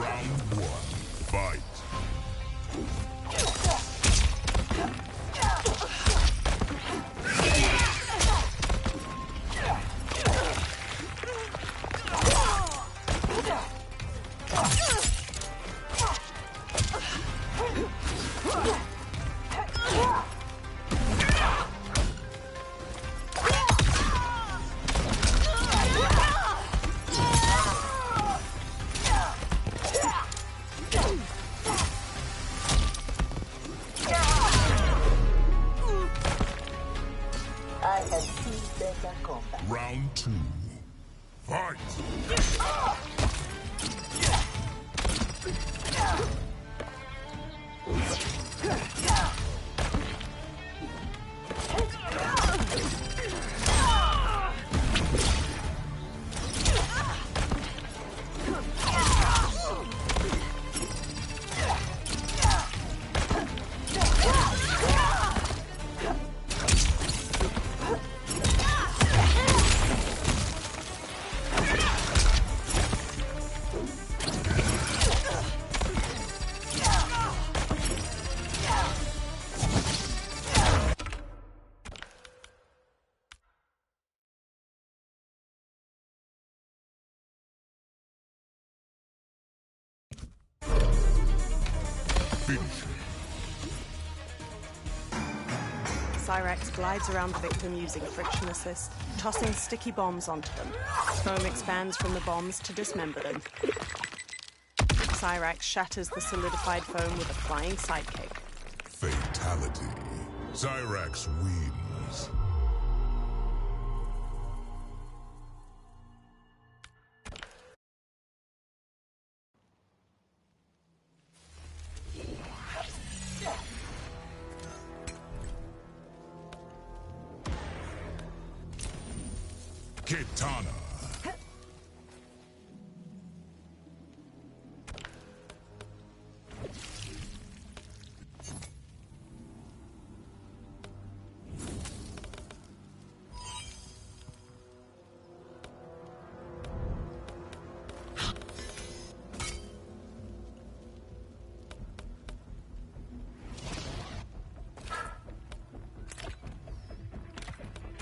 Round one, fight. I have seen better combat. Round two, fight. Cyrax glides around the victim using friction assist, tossing sticky bombs onto them. Foam expands from the bombs to dismember them. Cyrax shatters the solidified foam with a flying sidekick. Fatality. Cyrax wins. Kitana.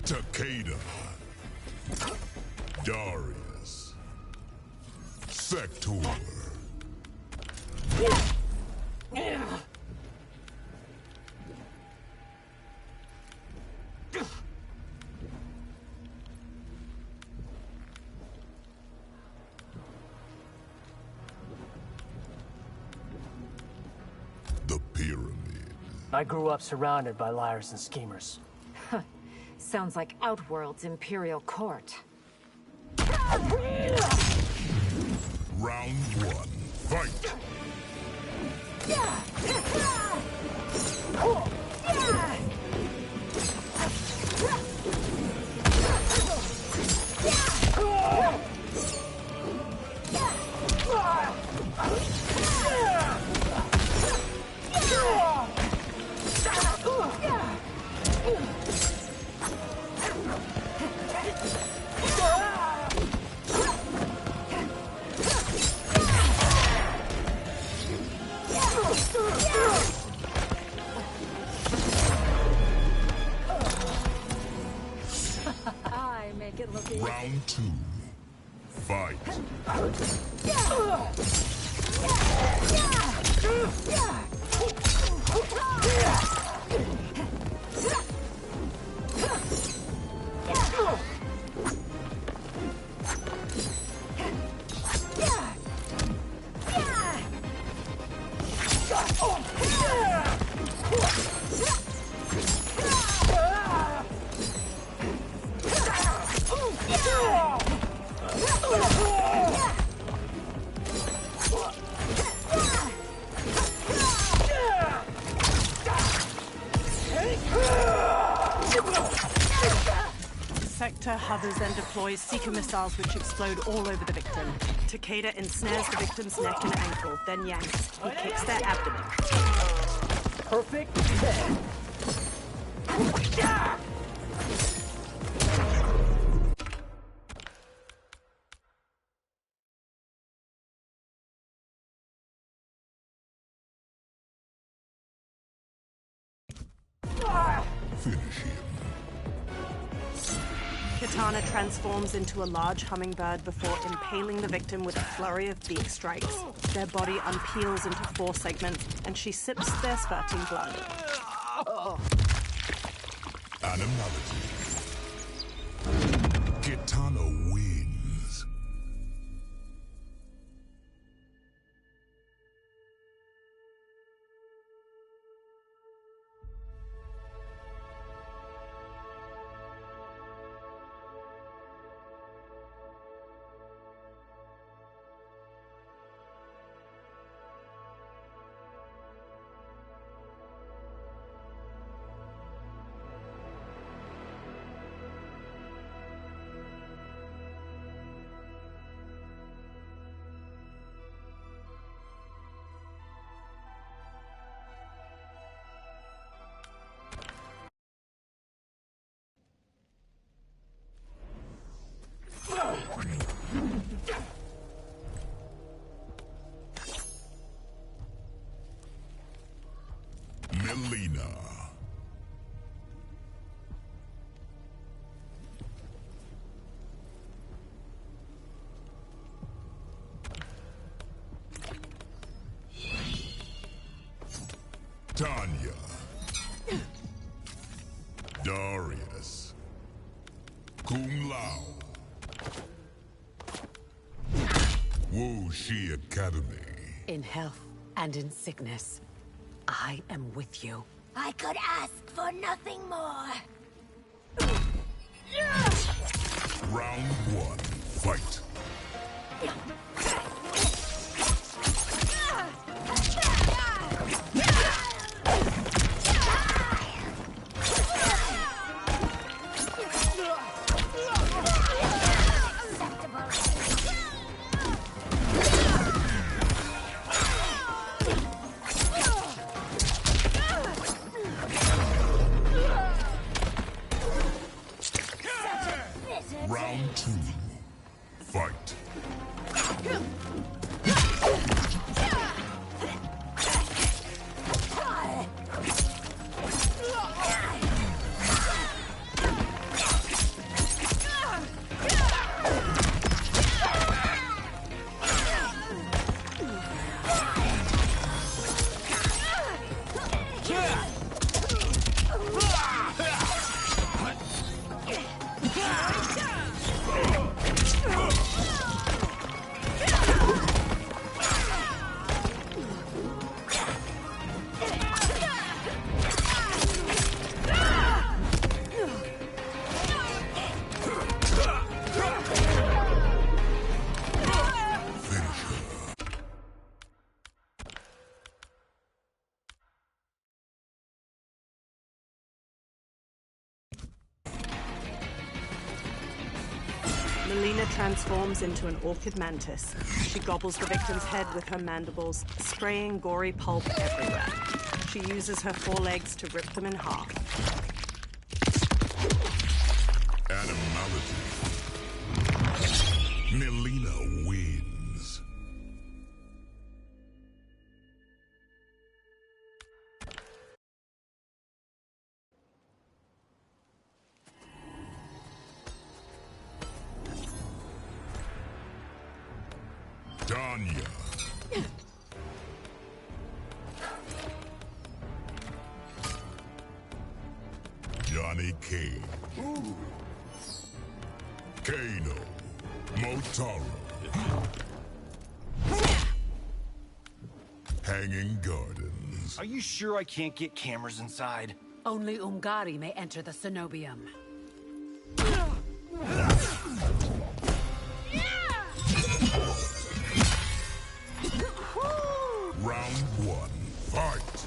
Takeda. Darius. Sector. The Pyramid. I grew up surrounded by liars and schemers. Sounds like Outworld's Imperial Court. Round one, fight! I make it look easy. Round two, fight! Sector hovers and deploys Seeker missiles which explode all over the victim. Takeda ensnares the victim's neck and ankle, then yanks. He kicks their abdomen. Perfect 10. Katana transforms into a large hummingbird before impaling the victim with a flurry of beak strikes. Their body unpeels into 4 segments, and she sips their spurting blood. Animality. Katana wins. Melina. Tanya. Darius. Kung Lao. Wu Shi Academy. In health and in sickness, I am with you. I could ask for nothing more. Round 1. Fight. Round 2. Fight. Melina transforms into an orchid mantis. She gobbles the victim's head with her mandibles, spraying gory pulp everywhere. She uses her forelegs to rip them in half. Animality. Melina wins. Tanya. Johnny Cage. Kano. Motaro. Hanging Gardens. Are you sure I can't get cameras inside? Only Umgari may enter the cenobium. Round 1. Fight.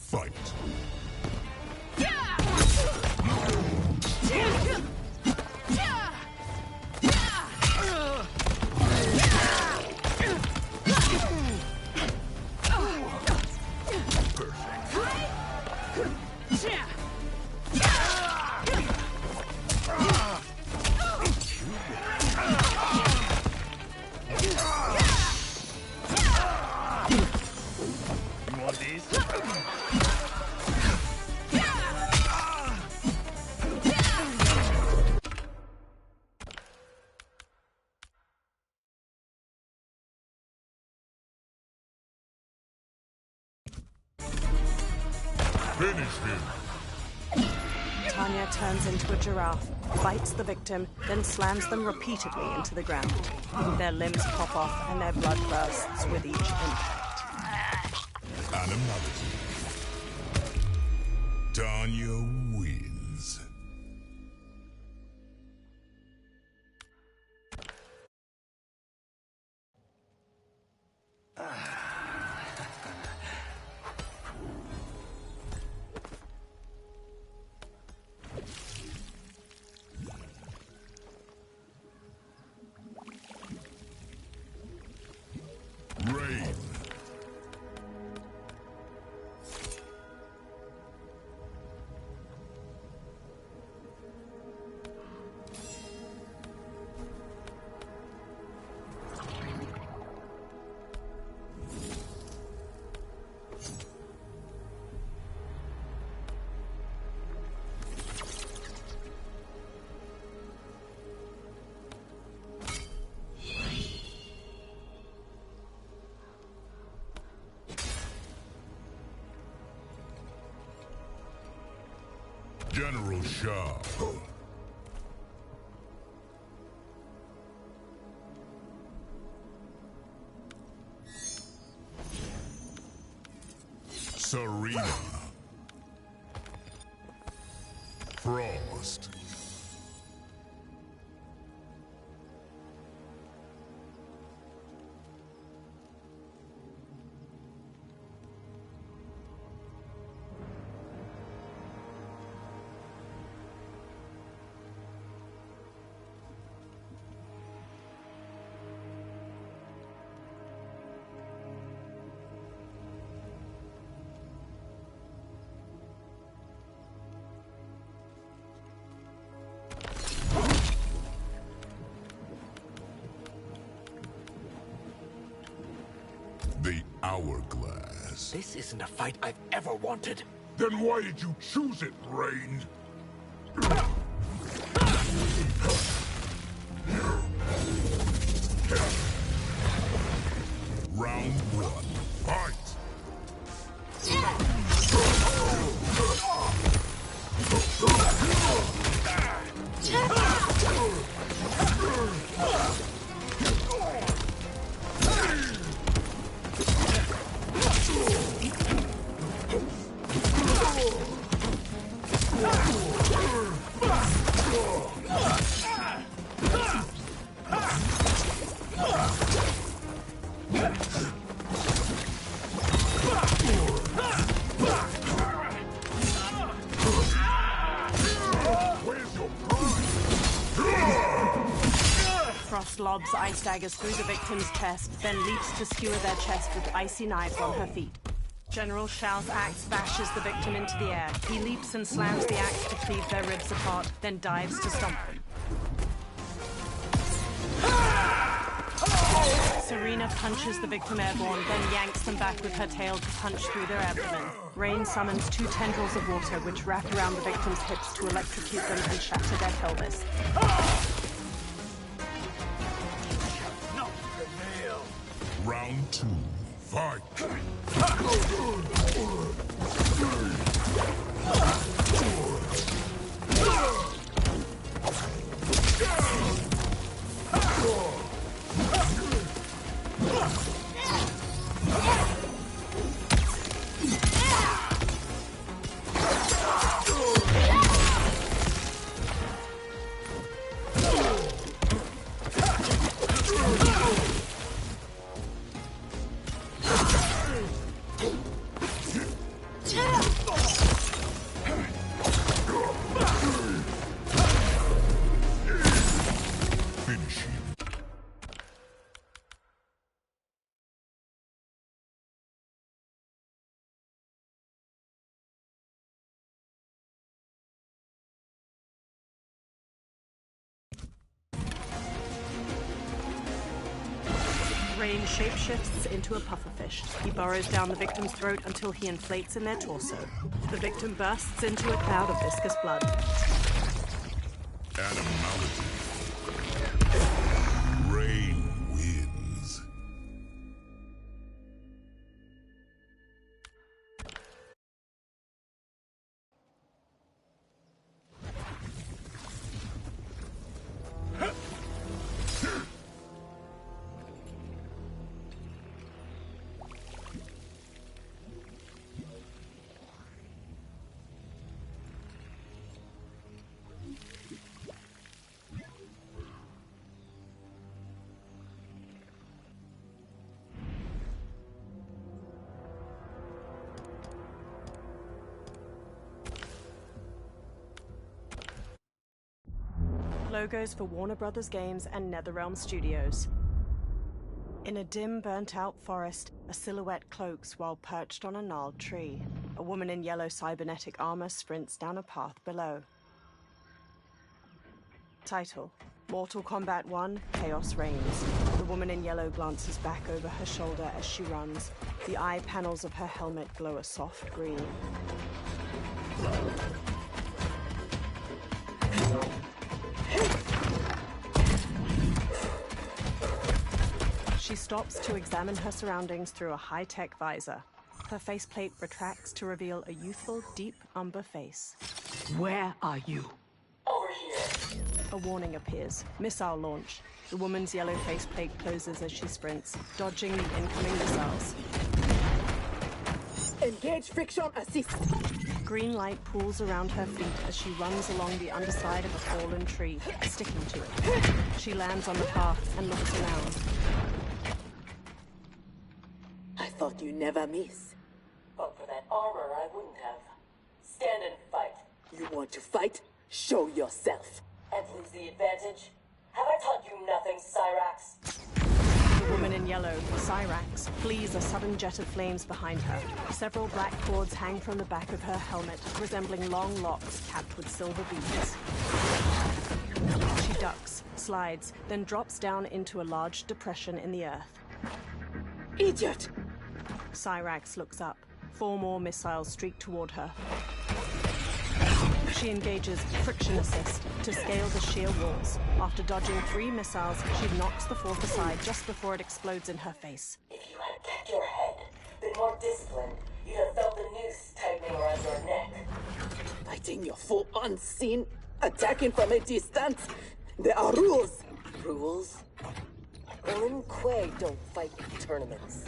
Fight. Finish him. Tanya turns into a giraffe, bites the victim, then slams them repeatedly into the ground. Their limbs pop off and their blood bursts with each impact. Animality. Tanya wins. Rain. General Shah. Serena. Frost. The Hourglass. This isn't a fight I've ever wanted. Then why did you choose it, Rain? Round one. Fight! Frost lobs ice daggers through the victim's chest, then leaps to skewer their chest with icy knives on her feet. General Shao's axe bashes the victim into the air. He leaps and slams the axe to cleave their ribs apart, then dives to stomp them. Serena punches the victim airborne, then yanks them back with her tail to punch through their abdomen. Rain summons two tendrils of water which wrap around the victim's hips to electrocute them and shatter their pelvis. Round two. Fight! Yeah! Rain shapeshifts into a pufferfish. He burrows down the victim's throat until he inflates in their torso. The victim bursts into a cloud of viscous blood. Animality. Rain wins. Logos for Warner Brothers Games and NetherRealm Studios. In a dim, burnt-out forest, a silhouette cloaks while perched on a gnarled tree. A woman in yellow cybernetic armor sprints down a path below. Title: Mortal Kombat 1: Chaos Reigns. The woman in yellow glances back over her shoulder as she runs. The eye panels of her helmet glow a soft green. She stops to examine her surroundings through a high-tech visor. Her faceplate retracts to reveal a youthful, deep umber face. Where are you? Over here. A warning appears. Missile launch. The woman's yellow faceplate closes as she sprints, dodging the incoming missiles. Engage friction assist. Green light pools around her feet as she runs along the underside of a fallen tree, sticking to it. She lands on the path and looks around. I thought you never miss. But for that armor, I wouldn't have. Stand and fight. You want to fight? Show yourself. And lose the advantage? Have I taught you nothing, Cyrax? The woman in yellow, Cyrax, flees a sudden jet of flames behind her. Several black cords hang from the back of her helmet, resembling long locks capped with silver beads. She ducks, slides, then drops down into a large depression in the earth. Idiot! Cyrax looks up. 4 more missiles streak toward her. She engages Friction Assist to scale the sheer walls. After dodging 3 missiles, she knocks the 4th aside just before it explodes in her face. If you had kept your head, been more disciplined, you'd have felt the noose tightening around your neck. Fighting your foe unseen, attacking from a distance. There are rules. Rules? Lin Kuei don't fight tournaments.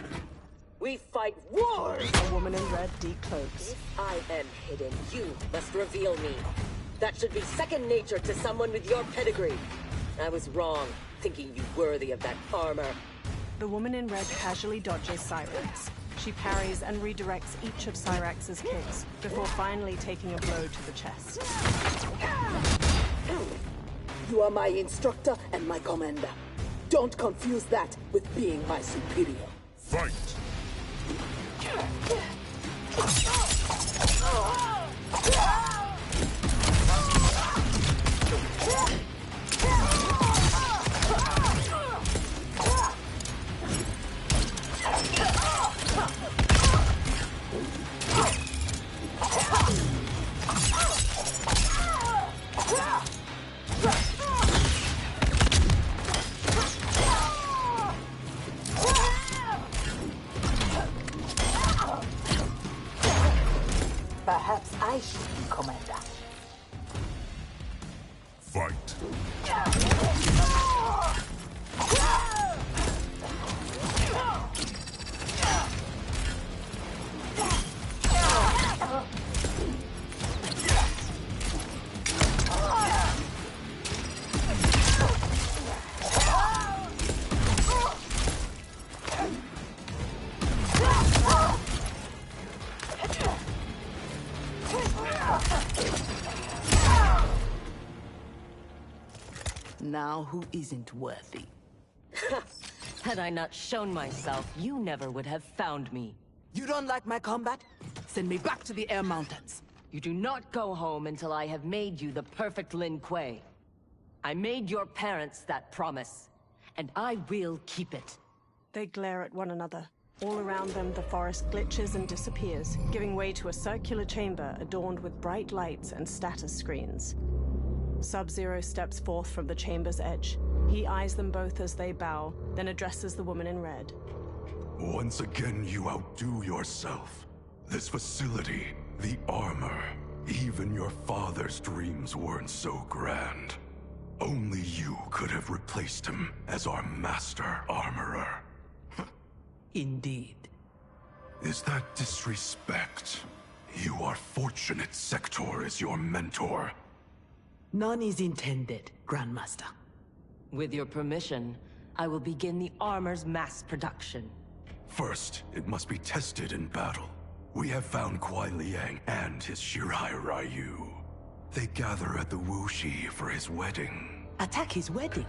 We fight wars! A woman in red decloaks. If I am hidden, you must reveal me. That should be second nature to someone with your pedigree. I was wrong, thinking you worthy of that armor. The woman in red casually dodges Cyrax. She parries and redirects each of Cyrax's kicks, before finally taking a blow to the chest. You are my instructor and my commander. Don't confuse that with being my superior. Fight! Perhaps I should be commander. Fight! Now who isn't worthy? Had I not shown myself, you never would have found me. You don't like my combat? Send me back to the Air Mountains. You do not go home until I have made you the perfect Lin Kuei. I made your parents that promise, and I will keep it. They glare at one another. All around them, the forest glitches and disappears, giving way to a circular chamber adorned with bright lights and status screens. Sub-Zero steps forth from the chamber's edge. He eyes them both as they bow, then addresses the woman in red. Once again, you outdo yourself. This facility, the armor, even your father's dreams weren't so grand. Only you could have replaced him as our master armorer. Indeed. Is that disrespect? You are fortunate Sector is your mentor. None is intended, Grandmaster. With your permission, I will begin the armor's mass production. First, it must be tested in battle. We have found Kuai Liang and his Shirai Ryu. They gather at the Wuxi for his wedding. Attack his wedding?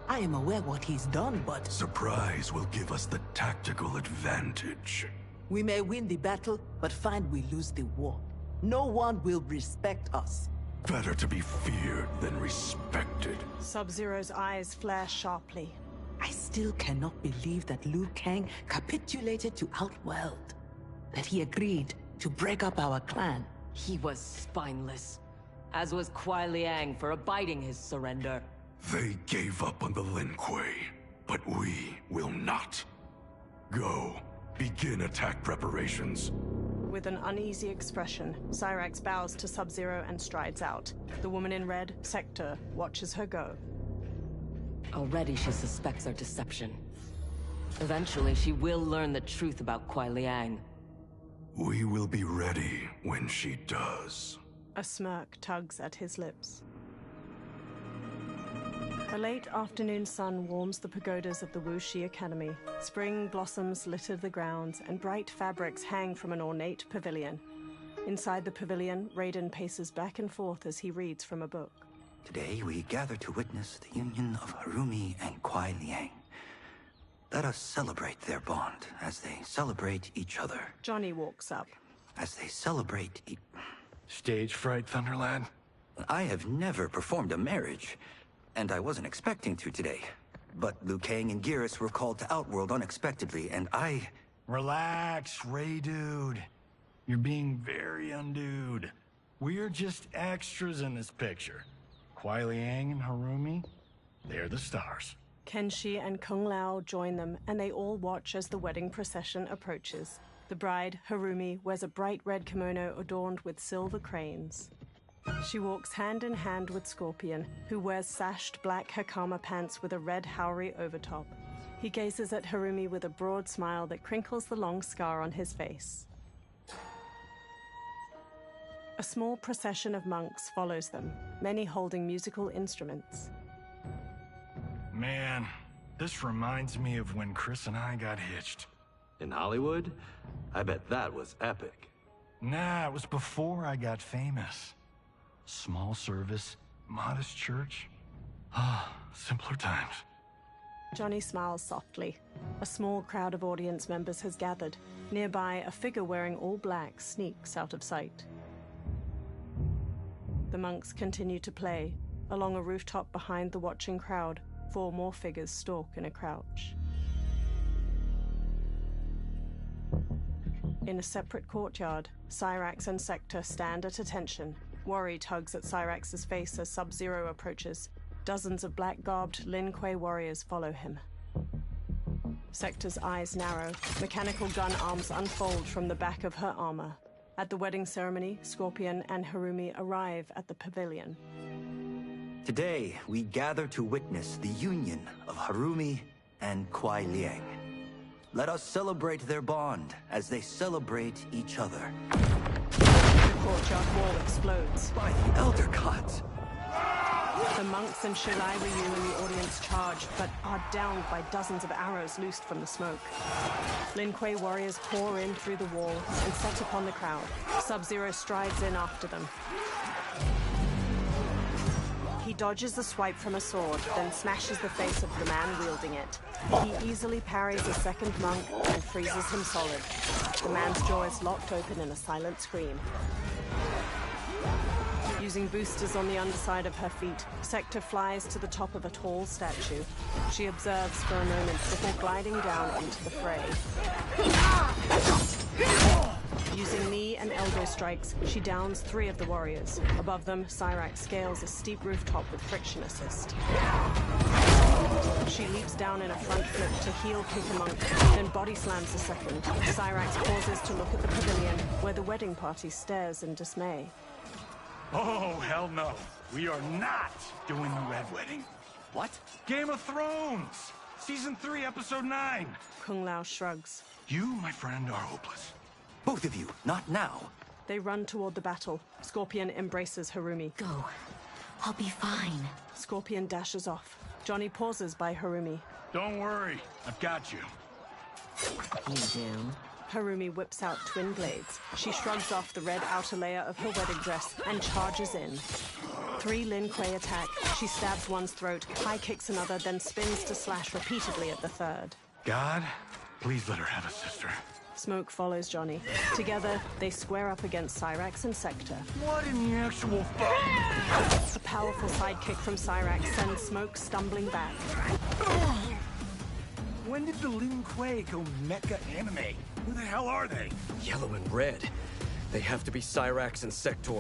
I am aware what he's done, but... Surprise will give us the tactical advantage. We may win the battle, but find we lose the war. No one will respect us. Better to be feared than respected. Sub-Zero's eyes flare sharply. I still cannot believe that Liu Kang capitulated to Outworld. That he agreed to break up our clan. He was spineless, as was Kuai Liang for abiding his surrender. They gave up on the Lin Kuei, but we will not. Go, begin attack preparations. With an uneasy expression, Cyrax bows to Sub-Zero and strides out. The woman in red, Sector, watches her go. Already she suspects our deception. Eventually she will learn the truth about Kuai Liang. We will be ready when she does. A smirk tugs at his lips. A late afternoon sun warms the pagodas of the Wuxi Academy. Spring blossoms litter the grounds, and bright fabrics hang from an ornate pavilion. Inside the pavilion, Raiden paces back and forth as he reads from a book. Today we gather to witness the union of Harumi and Kuai Liang. Let us celebrate their bond as they celebrate each other. Johnny walks up. As they celebrate Stage fright, Thunderlad? I have never performed a marriage. And I wasn't expecting to today. But Liu Kang and Geras were called to Outworld unexpectedly, and I... Relax, Ray dude. You're being very undude. We're just extras in this picture. Kuai Liang and Harumi, they're the stars. Kenshi and Kung Lao join them, and they all watch as the wedding procession approaches. The bride, Harumi, wears a bright red kimono adorned with silver cranes. She walks hand in hand with Scorpion, who wears sashed black hakama pants with a red Haori overtop. He gazes at Harumi with a broad smile that crinkles the long scar on his face. A small procession of monks follows them, many holding musical instruments. Man, this reminds me of when Chris and I got hitched. In Hollywood? I bet that was epic. Nah, it was before I got famous. Small service, modest church. Ah, simpler times. Johnny smiles softly. A small crowd of audience members has gathered. Nearby, a figure wearing all black sneaks out of sight. The monks continue to play. Along a rooftop behind the watching crowd, 4 more figures stalk in a crouch. In a separate courtyard, Cyrax and Sector stand at attention. Worry tugs at Cyrax's face as Sub-Zero approaches. Dozens of black-garbed Lin Kuei warriors follow him. Sector's eyes narrow. Mechanical gun arms unfold from the back of her armor. At the wedding ceremony, Scorpion and Harumi arrive at the pavilion. Today, we gather to witness the union of Harumi and Kuai Liang. Let us celebrate their bond as they celebrate each other. The courtyard wall explodes. By the Elder Gods! The monks and Shirai Ryu in the audience charge, but are downed by dozens of arrows loosed from the smoke. Lin Kuei warriors pour in through the wall and set upon the crowd. Sub-Zero strides in after them. He dodges a swipe from a sword, then smashes the face of the man wielding it. He easily parries a second monk and freezes him solid. The man's jaw is locked open in a silent scream. Using boosters on the underside of her feet, Sector flies to the top of a tall statue. She observes for a moment before gliding down into the fray. Using knee and elbow strikes, she downs 3 of the warriors. Above them, Cyrax scales a steep rooftop with friction assist. She leaps down in a front flip to heel kick a monk, then body slams a second. Cyrax pauses to look at the pavilion, where the wedding party stares in dismay. Oh, hell no. We are not doing the Red Wedding. What? Game of Thrones! Season 3, Episode 9. Kung Lao shrugs. You, my friend, are hopeless. Both of you, not now. They run toward the battle. Scorpion embraces Harumi. Go. I'll be fine. Scorpion dashes off. Johnny pauses by Harumi. Don't worry, I've got you. You do? Harumi whips out twin blades. She shrugs off the red outer layer of her wedding dress and charges in. 3 Lin Kuei attack. She stabs one's throat, high kicks another, then spins to slash repeatedly at the third. God, please let her have a sister. Smoke follows Johnny. Together, they square up against Cyrax and Sector. What in the actual fuck? A powerful sidekick from Cyrax sends Smoke stumbling back. When did the Lin Kuei go mecha anime? Who the hell are they? Yellow and red. They have to be Cyrax and Sector.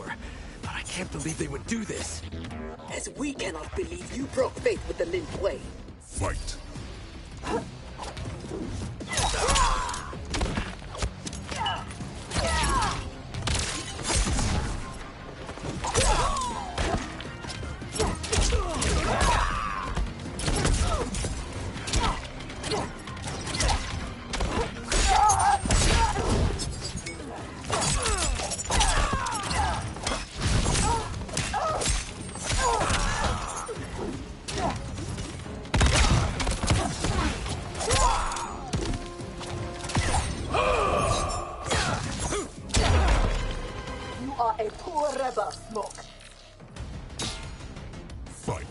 But I can't believe they would do this. As we cannot believe you broke faith with the Lin Kuei. Fight. A poor rebel, Smoke. Fight.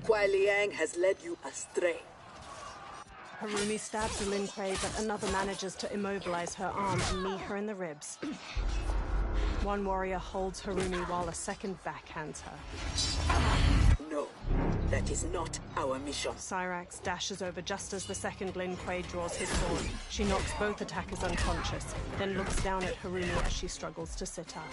Kuai Liang has led you astray. Harumi stabs a Lin Kuei, but another manages to immobilize her arm and knee her in the ribs. One warrior holds Harumi while a second backhands her. No, that is not our mission. Cyrax dashes over just as the second Lin Kuei draws his sword. She knocks both attackers unconscious, then looks down at Harumi as she struggles to sit up.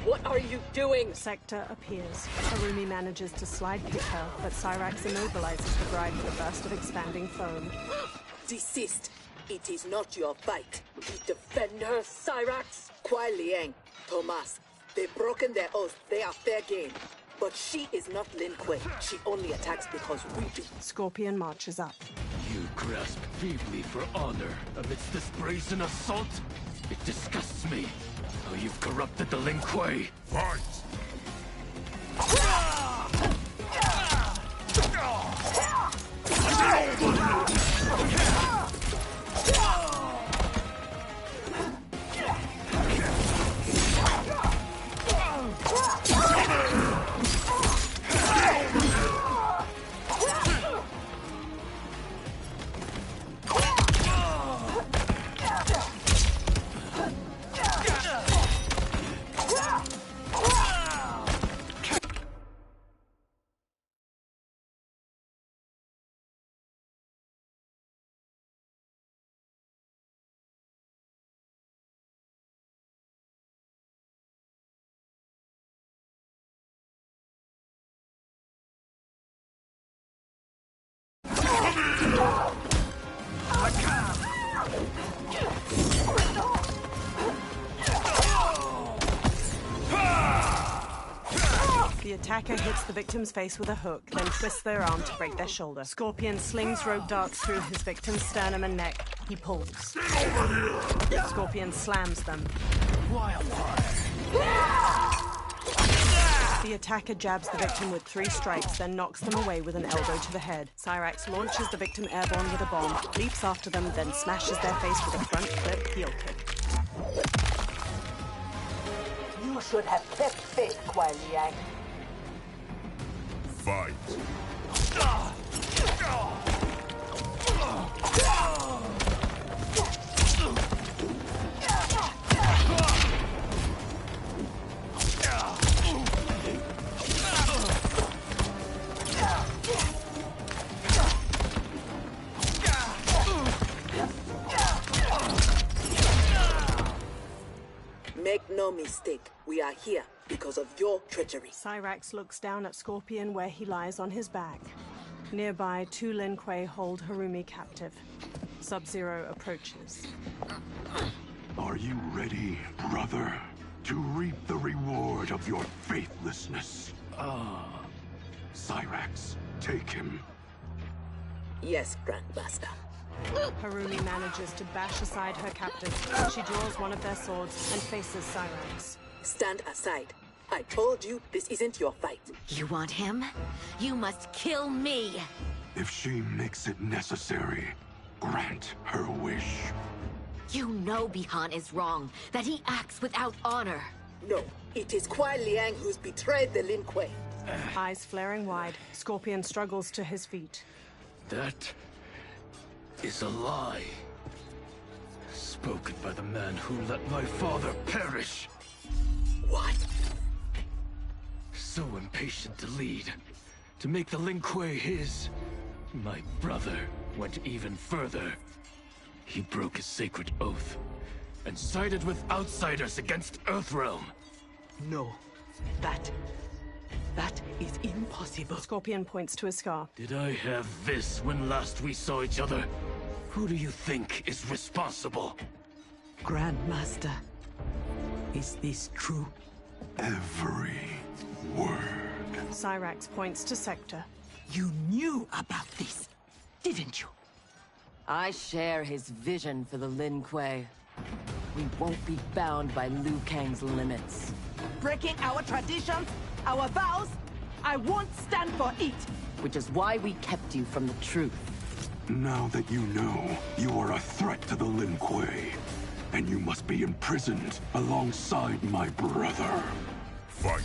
What are you doing? Sector appears. Harumi manages to slide kick her, but Cyrax immobilizes the bride with a burst of expanding foam. Desist. It is not your fight. We defend her, Cyrax. Kuai Liang, Thomas, they've broken their oath. They are fair game. But she is not Lin Kuei. She only attacks because we do. Scorpion marches up. You grasp feebly for honor amidst this brazen assault? It disgusts me how you've corrupted the Lin Kuei. Fight! The The attacker hits the victim's face with a hook, then twists their arm to break their shoulder. Scorpion slings rope darts through his victim's sternum and neck. He pulls. Scorpion slams them. The attacker jabs the victim with 3 strikes, then knocks them away with an elbow to the head. Cyrax launches the victim airborne with a bomb, leaps after them, then smashes their face with a front flip heel kick. You should have kept faith, Kuai Liang. Fight. Make no mistake, we are here because of your treachery. Cyrax looks down at Scorpion where he lies on his back. Nearby, 2 Lin Kuei hold Harumi captive. Sub-Zero approaches. Are you ready, brother, to reap the reward of your faithlessness? Cyrax, take him. Yes, Grandmaster. Harumi manages to bash aside her captive. She draws one of their swords and faces Cyrax. Stand aside. I told you this isn't your fight. You want him? You must kill me. If she makes it necessary, grant her wish. You know Bihan is wrong, that he acts without honor. No, it is Kuai Liang who's betrayed the Lin Kuei. Eyes flaring wide, Scorpion struggles to his feet. That is a lie. Spoken by the man who let my father perish. What? So impatient to lead, to make the Lin Kuei his. My brother went even further. He broke his sacred oath and sided with outsiders against Earthrealm. No, that is impossible. Scorpion points to his scar. Did I have this when last we saw each other? Who do you think is responsible? Grandmaster, is this true? Every word. Cyrax points to Sector. You knew about this, didn't you? I share his vision for the Lin Kuei. We won't be bound by Liu Kang's limits. Breaking our traditions, our vows, I won't stand for it. Which is why we kept you from the truth. Now that you know, you are a threat to the Lin Kuei, and you must be imprisoned alongside my brother. Fight.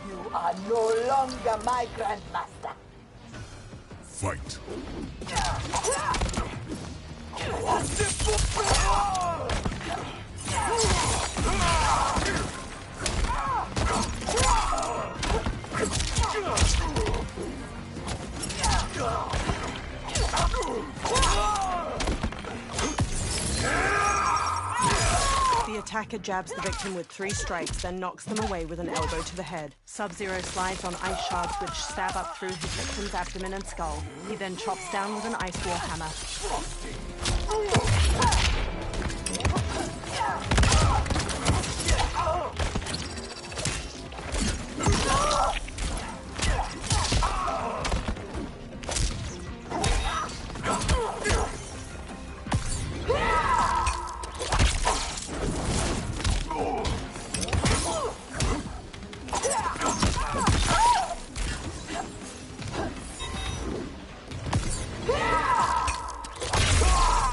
You are no longer my grandmaster. Fight. The attacker jabs the victim with 3 strikes, then knocks them away with an elbow to the head. Sub-Zero slides on ice shards which stab up through his victim's abdomen and skull. He then chops down with an ice wall hammer.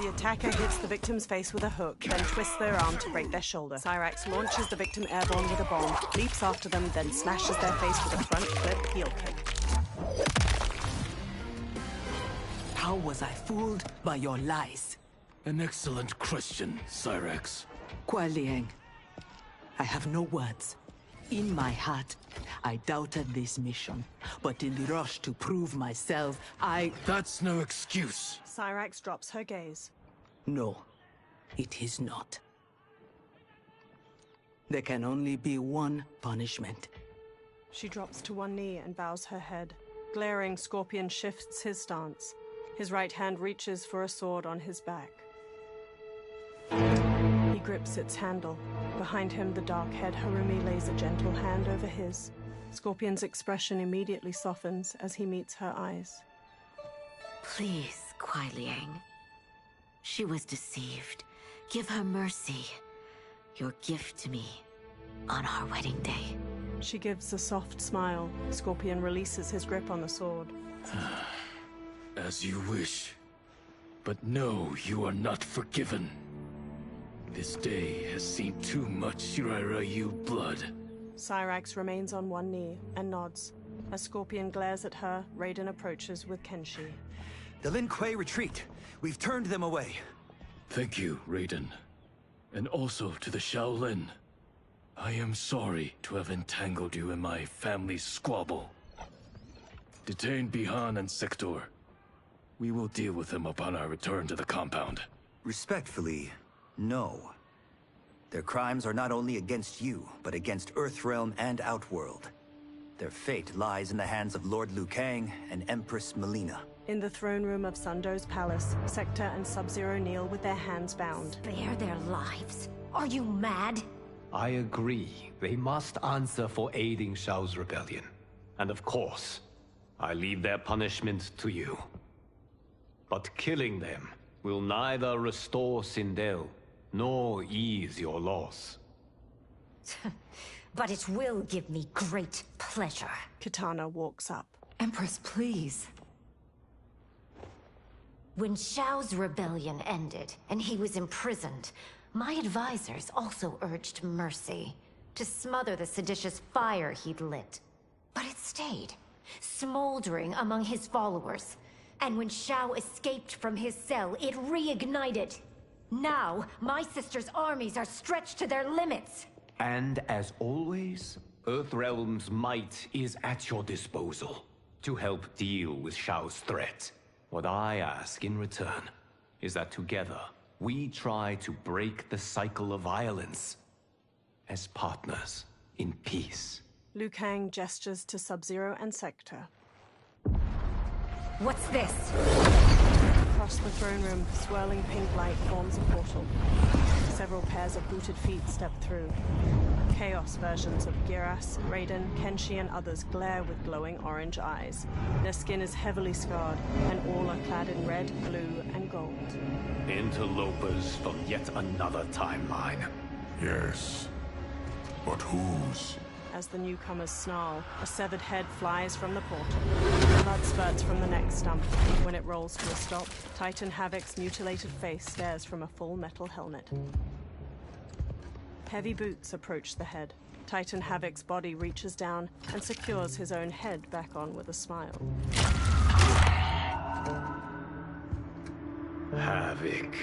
The attacker hits the victim's face with a hook, then twists their arm to break their shoulder. Cyrax launches the victim airborne with a bomb, leaps after them, then smashes their face with a front flip heel kick. How was I fooled by your lies? An excellent question, Cyrax. Kuai Liang, I have no words. In my heart, I doubted this mission, but in the rush to prove myself, That's no excuse. Cyrax drops her gaze. No, it is not. There can only be one punishment. She drops to one knee and bows her head. Glaring, Scorpion shifts his stance. His right hand reaches for a sword on his back. He grips its handle. Behind him, the dark-haired Harumi lays a gentle hand over his. Scorpion's expression immediately softens as he meets her eyes. Please, Kuai Liang. She was deceived. Give her mercy. Your gift to me on our wedding day. She gives a soft smile. Scorpion releases his grip on the sword. As you wish. But no, you are not forgiven. This day has seen too much Shirairyu blood. Cyrax remains on one knee and nods. As Scorpion glares at her, Raiden approaches with Kenshi. The Lin Kuei retreat. We've turned them away. Thank you, Raiden. And also to the Shaolin. I am sorry to have entangled you in my family's squabble. Detain Bihan and Sector. We will deal with them upon our return to the compound. Respectfully, no. Their crimes are not only against you, but against Earthrealm and Outworld. Their fate lies in the hands of Lord Liu Kang and Empress Melina. In the throne room of Sundo's palace, Sector and Sub-Zero kneel with their hands bound. Spare their lives? Are you mad? I agree. They must answer for aiding Shao's rebellion. And of course, I leave their punishment to you. But killing them will neither restore Sindel, nor ease your loss. But it will give me great pleasure. Kitana walks up. Empress, please. When Shao's rebellion ended, and he was imprisoned, my advisors also urged mercy, to smother the seditious fire he'd lit. But it stayed, smoldering among his followers. And when Shao escaped from his cell, it reignited. Now, my sister's armies are stretched to their limits. And as always, Earthrealm's might is at your disposal to help deal with Shao's threat. What I ask in return is that together, we try to break the cycle of violence as partners in peace. Liu Kang gestures to Sub-Zero and Sector. What's this? Across the throne room, swirling pink light forms a portal. Several pairs of booted feet step through. Chaos versions of Giras, Raiden, Kenshi, and others glare with glowing orange eyes. Their skin is heavily scarred, and all are clad in red, blue, and gold. Interlopers from yet another timeline. Yes. But whose? As the newcomers snarl, a severed head flies from the portal. Blood spurts from the neck stump. When it rolls to a stop, Titan Havoc's mutilated face stares from a full metal helmet. Heavy boots approach the head. Titan Havoc's body reaches down and secures his own head back on with a smile. Havoc.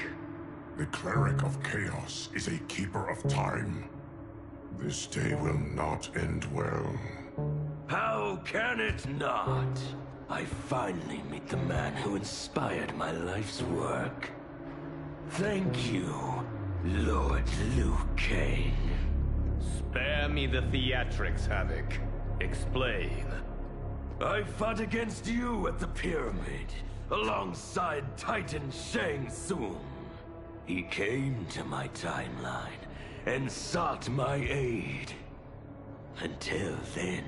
The cleric of chaos is a keeper of time. This day will not end well. How can it not? I finally meet the man who inspired my life's work. Thank you, Lord Liu Kang. Spare me the theatrics, Havoc. Explain. I fought against you at the pyramid, alongside Titan Shang Tsung. He came to my timeline and sought my aid. Until then,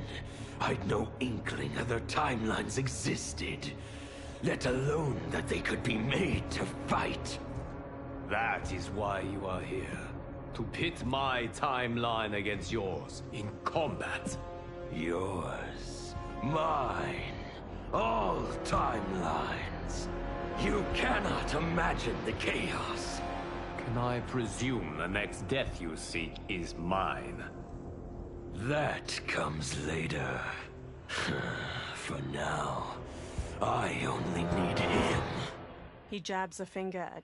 I'd no inkling other timelines existed, let alone that they could be made to fight. That is why you are here. To pit my timeline against yours in combat. Yours, mine, all timelines. You cannot imagine the chaos. Can I presume the next death you seek is mine? That comes later. For now, I only need him. He jabs a finger at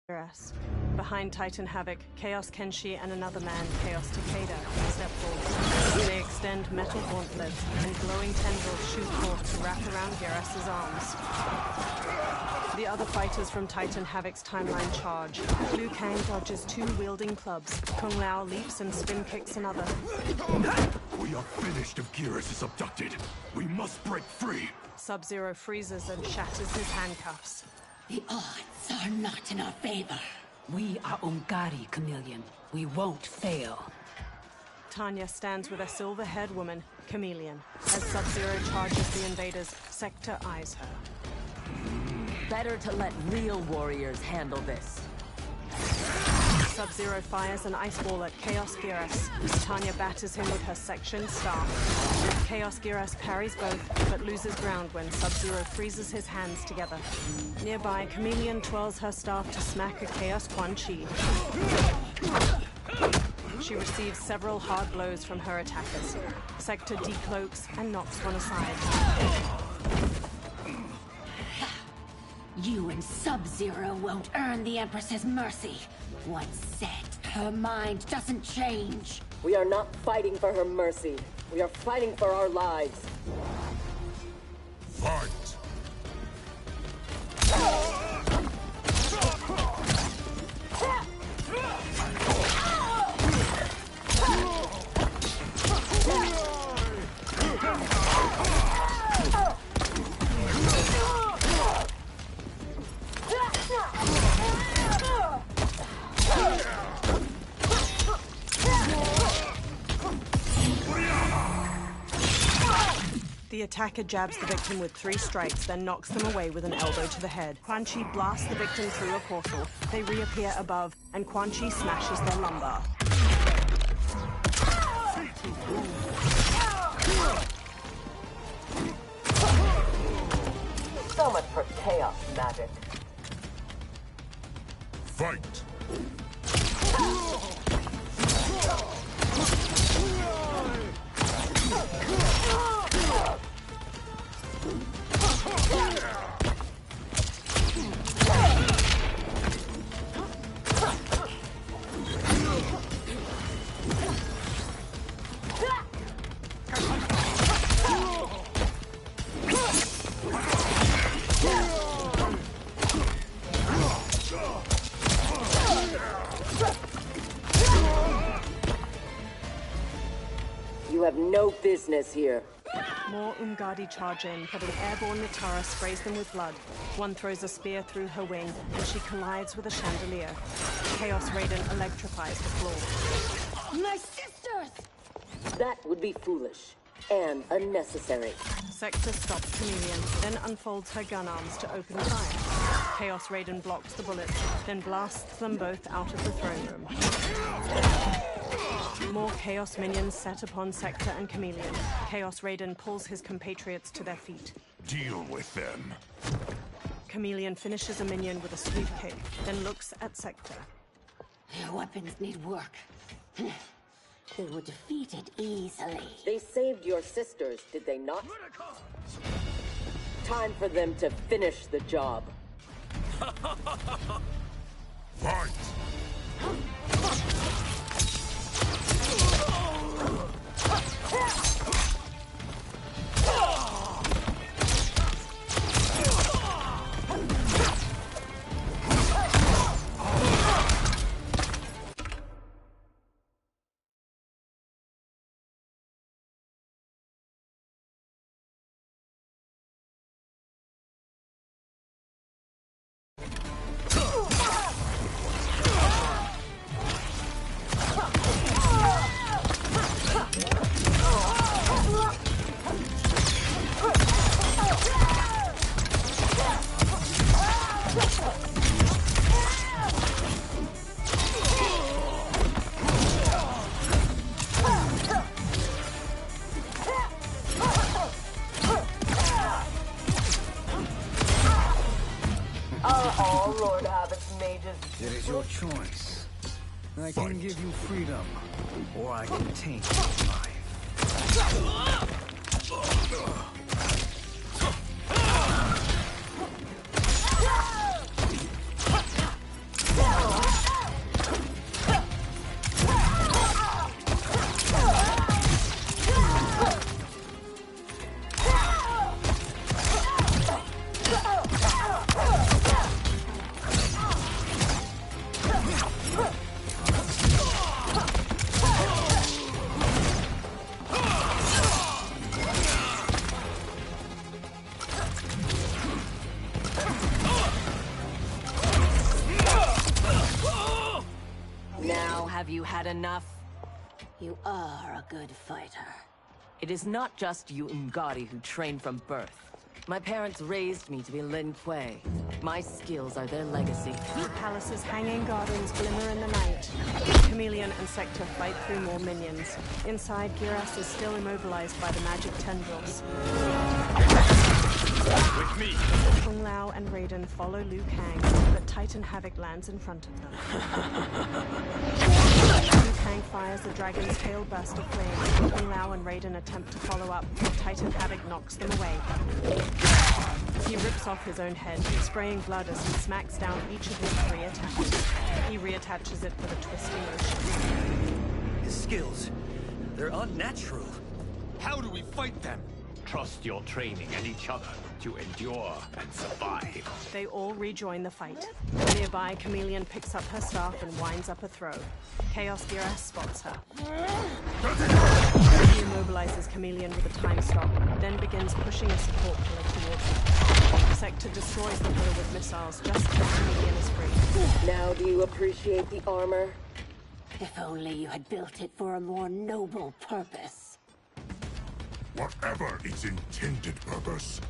Geras. Behind Titan Havoc, Chaos Kenshi and another man, Chaos Takeda, step forward. They extend metal gauntlets, and glowing tendrils shoot forth to wrap around Geras's arms. The other fighters from Titan Havoc's timeline charge. Liu Kang dodges two wielding clubs. Kung Lao leaps and spin kicks another. We are finished if Geras is abducted. We must break free. Sub-Zero freezes and shatters his handcuffs. The odds are not in our favor. We are Ungari, Chameleon. We won't fail. Tanya stands with a silver-haired woman, Chameleon. As Sub-Zero charges the invaders, Sector eyes her. Better to let real warriors handle this. Sub-Zero fires an ice ball at Chaos Geras. Tanya batters him with her section staff. Chaos Geras parries both, but loses ground when Sub-Zero freezes his hands together. Nearby, Chameleon twirls her staff to smack a Chaos Quan Chi. She receives several hard blows from her attackers. Sector decloaks and knocks one aside. You and Sub-Zero won't earn the Empress's mercy. Once set, her mind doesn't change. We are not fighting for her mercy. We are fighting for our lives. Fight! The attacker jabs the victim with 3 strikes, then knocks them away with an elbow to the head. Quan Chi blasts the victim through a portal. They reappear above, and Quan Chi smashes their lumbar. So much for chaos magic. Fight! You have no business here. More Ungadi charge in, but an airborne Natara sprays them with blood. One throws a spear through her wing, and she collides with a chandelier. Chaos Raiden electrifies the floor. My sisters! That would be foolish and unnecessary. Sector stops Chameleon, then unfolds her gun arms to open fire. Chaos Raiden blocks the bullets, then blasts them both out of the throne room. More Chaos minions set upon Sector and Chameleon. Chaos Raiden pulls his compatriots to their feet. Deal with them. Chameleon finishes a minion with a sweep kick, then looks at Sector. Your weapons need work. They were defeated easily. They saved your sisters, did they not? Time for them to finish the job. Fight! All Lord Habit's mages. It is your choice. I can give you freedom, or I can take your life. had enough? You are a good fighter. It is not just you Umgadi who train from birth. My parents raised me to be Lin Kuei. My skills are their legacy. The palace's hanging gardens glimmer in the night. Chameleon and Sector fight through more minions. Inside, Giras is still immobilized by the magic tendrils. With me! Kung Lao and Raiden follow Liu Kang, but Titan Havoc lands in front of them. Liu Kang fires a dragon's tail burst of flames. Kung Lao and Raiden attempt to follow up, but Titan Havoc knocks them away. He rips off his own head, spraying blood as he smacks down each of his 3 attacks. He reattaches it with a twisting motion. His skills, they're unnatural. How do we fight them? Trust your training and each other to endure and survive. They all rejoin the fight. Nearby, Chameleon picks up her staff and winds up a throw. Chaos Giras spots her. He immobilizes Chameleon with a time stop, then begins pushing a support pillar towards her. Sector destroys the pillar with missiles just as Chameleon is free. Now do you appreciate the armor? If only you had built it for a more noble purpose. Whatever its intended purpose,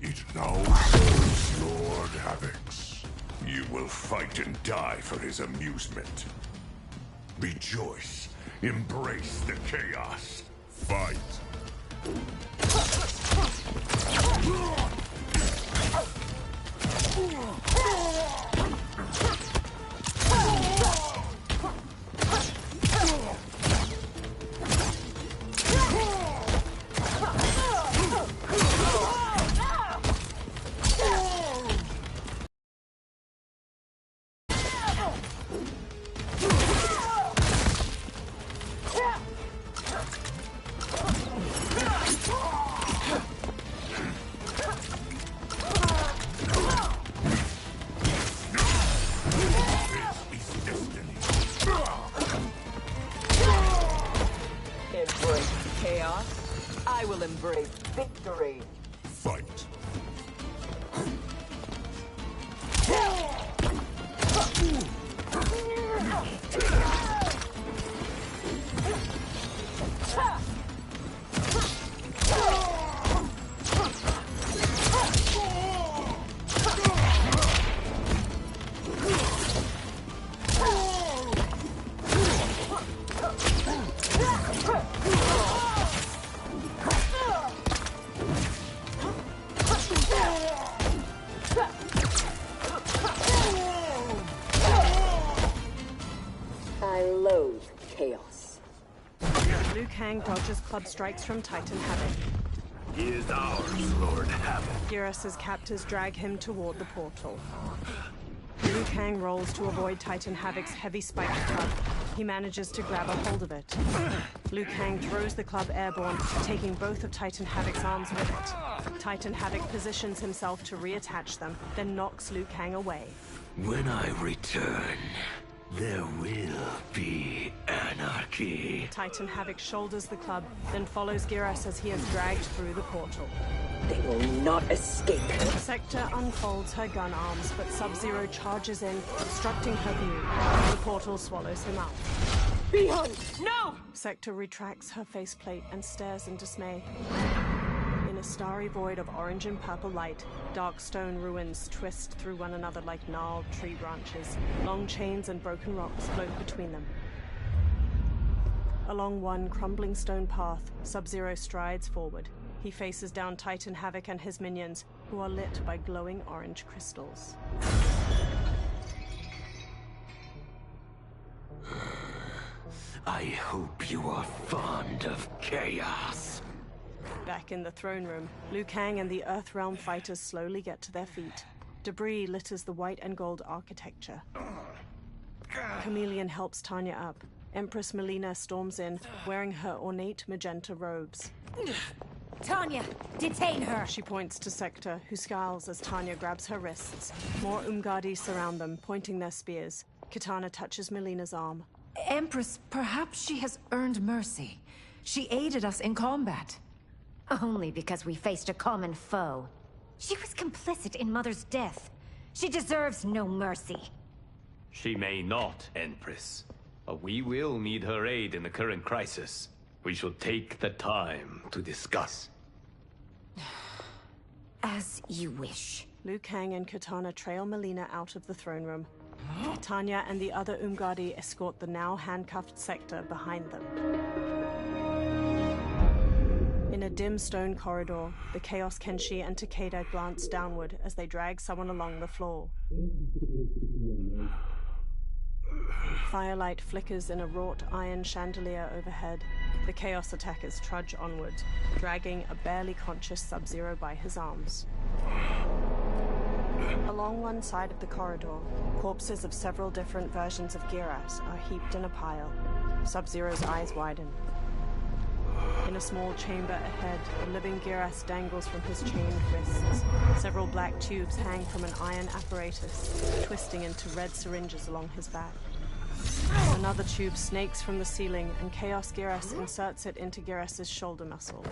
it now serves Lord Havoc's. You will fight and die for his amusement. Rejoice. Embrace the chaos. Fight. Embrace chaos. I will embrace victory. Fight. I loathe chaos. Liu Kang dodges club strikes from Titan Havoc. He is ours, Lord Havoc. Giras's captors drag him toward the portal. Liu Kang rolls to avoid Titan Havoc's heavy spiked club. He manages to grab a hold of it. Liu Kang throws the club airborne, taking both of Titan Havoc's arms with it. Titan Havoc positions himself to reattach them, then knocks Liu Kang away. When I return, there will be anarchy. Titan Havoc shoulders the club, then follows Giras as he is dragged through the portal. They will not escape. Sector unfolds her gun arms, but Sub-Zero charges in, obstructing her view. The portal swallows him up. Behind! No! Sector retracts her faceplate and stares in dismay. In a starry void of orange and purple light, dark stone ruins twist through one another like gnarled tree branches. Long chains and broken rocks float between them. Along one crumbling stone path, Sub-Zero strides forward. He faces down Titan Havoc and his minions, who are lit by glowing orange crystals. I hope you are fond of chaos. Back in the throne room, Liu Kang and the Earthrealm fighters slowly get to their feet. Debris litters the white and gold architecture. Chameleon helps Tanya up. Empress Melina storms in, wearing her ornate magenta robes. Tanya, detain her! She points to Sector, who scowls as Tanya grabs her wrists. More Umgadi surround them, pointing their spears. Kitana touches Melina's arm. Empress, perhaps she has earned mercy. She aided us in combat. Only because we faced a common foe. She was complicit in Mother's death. She deserves no mercy. She may not, Empress. but we will need her aid in the current crisis. We should take the time to discuss. As you wish. Liu Kang and Kitana trail Melina out of the throne room. Tanya and the other Umgadi escort the now handcuffed Sector behind them. In a dim stone corridor, the Chaos Kenshi and Takeda glance downward as they drag someone along the floor. Firelight flickers in a wrought iron chandelier overhead. The Chaos attackers trudge onward, dragging a barely conscious Sub-Zero by his arms. Along one side of the corridor, corpses of several different versions of Geras are heaped in a pile. Sub-Zero's eyes widen. In a small chamber ahead, a living Geras dangles from his chained wrists. Several black tubes hang from an iron apparatus, twisting into red syringes along his back. Another tube snakes from the ceiling, and Chaos Geras inserts it into Geras's shoulder muscle.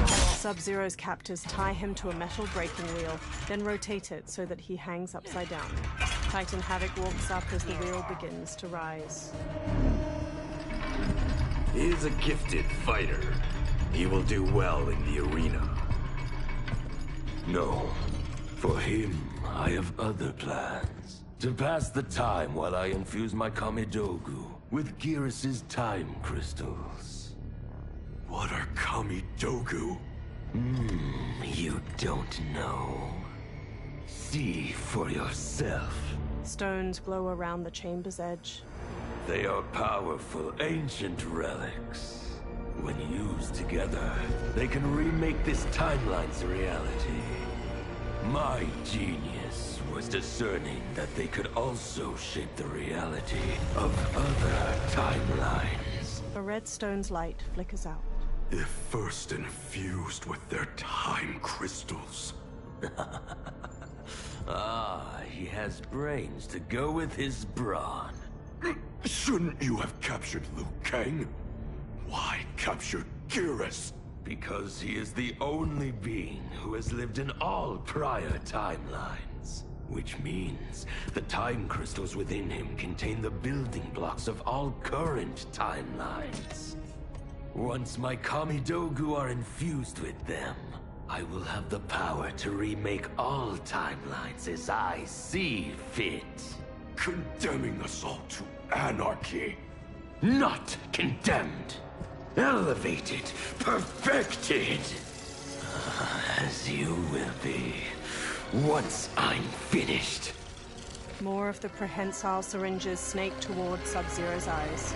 Sub-Zero's captors tie him to a metal braking wheel, then rotate it so that he hangs upside down. Titan Havoc walks up as the wheel begins to rise. He is a gifted fighter. He will do well in the arena. No. For him, I have other plans. To pass the time while I infuse my Kamidogu with Geras' time crystals. What are Kamidogu? You don't know. See for yourself. Stones glow around the chamber's edge. They are powerful, ancient relics. When used together, they can remake this timeline's reality. My genius was discerning that they could also shape the reality of other timelines. A red stone's light flickers out. If first infused with their time crystals. He has brains to go with his brawn. Shouldn't you have captured Liu Kang? Why capture Geras? Because he is the only being who has lived in all prior timelines. Which means the time crystals within him contain the building blocks of all current timelines. Once my Kamidogu are infused with them, I will have the power to remake all timelines as I see fit. Condemning us all to anarchy. Not condemned. Elevated. Perfected. As you will be. Once I'm finished. More of the prehensile syringes snake toward Sub-Zero's eyes.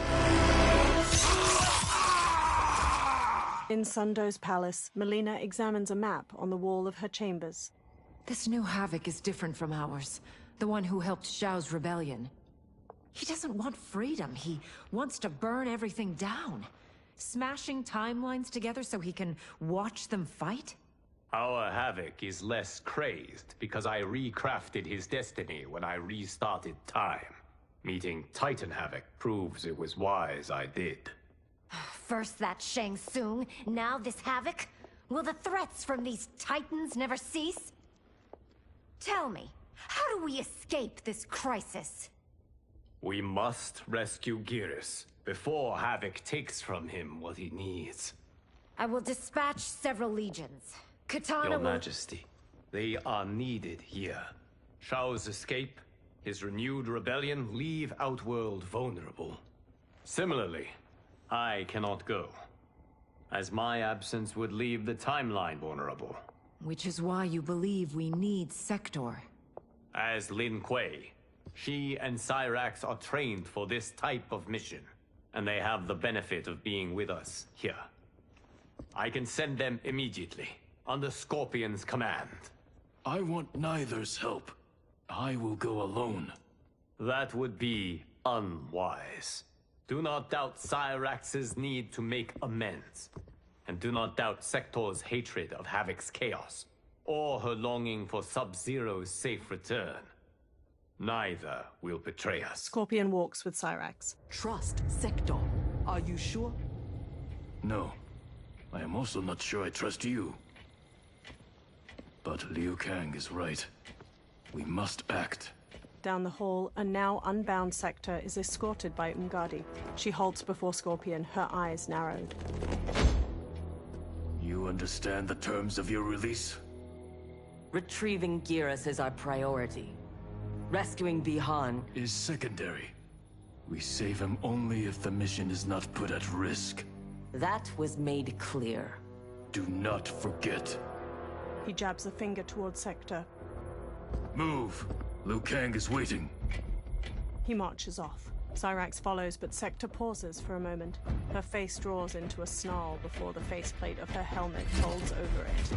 In Sundo's palace, Melina examines a map on the wall of her chambers. This new Havoc is different from ours. The one who helped Xiao's rebellion. He doesn't want freedom. He wants to burn everything down. Smashing timelines together so he can watch them fight? Our Havoc is less crazed because I recrafted his destiny when I restarted time. Meeting Titan Havoc proves it was wise I did. First that Shang Tsung, now this Havoc? Will the threats from these Titans never cease? Tell me, how do we escape this crisis? We must rescue Geras before Havoc takes from him what he needs. I will dispatch several legions. Kitana Your will... Majesty, they are needed here. Shao's escape, his renewed rebellion leave Outworld vulnerable. Similarly, I cannot go, as my absence would leave the timeline vulnerable. Which is why you believe we need Sector. As Lin Kuei, she and Cyrax are trained for this type of mission, and they have the benefit of being with us here. I can send them immediately, under Scorpion's command. I want neither's help. I will go alone. That would be unwise. Do not doubt Cyrax's need to make amends. And do not doubt Sector's hatred of Havoc's chaos, or her longing for Sub-Zero's safe return. Neither will betray us. Scorpion walks with Cyrax. Trust Sector. Are you sure? No. I am also not sure I trust you. But Liu Kang is right. We must act. Down the hall, a now unbound Sector is escorted by Umgadi. She halts before Scorpion, her eyes narrowed. You understand the terms of your release? Retrieving Geras is our priority. Rescuing Bihan is secondary. We save him only if the mission is not put at risk. That was made clear. Do not forget. He jabs a finger towards Sector. Move! Liu Kang is waiting. He marches off. Cyrax follows, but Sector pauses for a moment. Her face draws into a snarl before the faceplate of her helmet folds over it.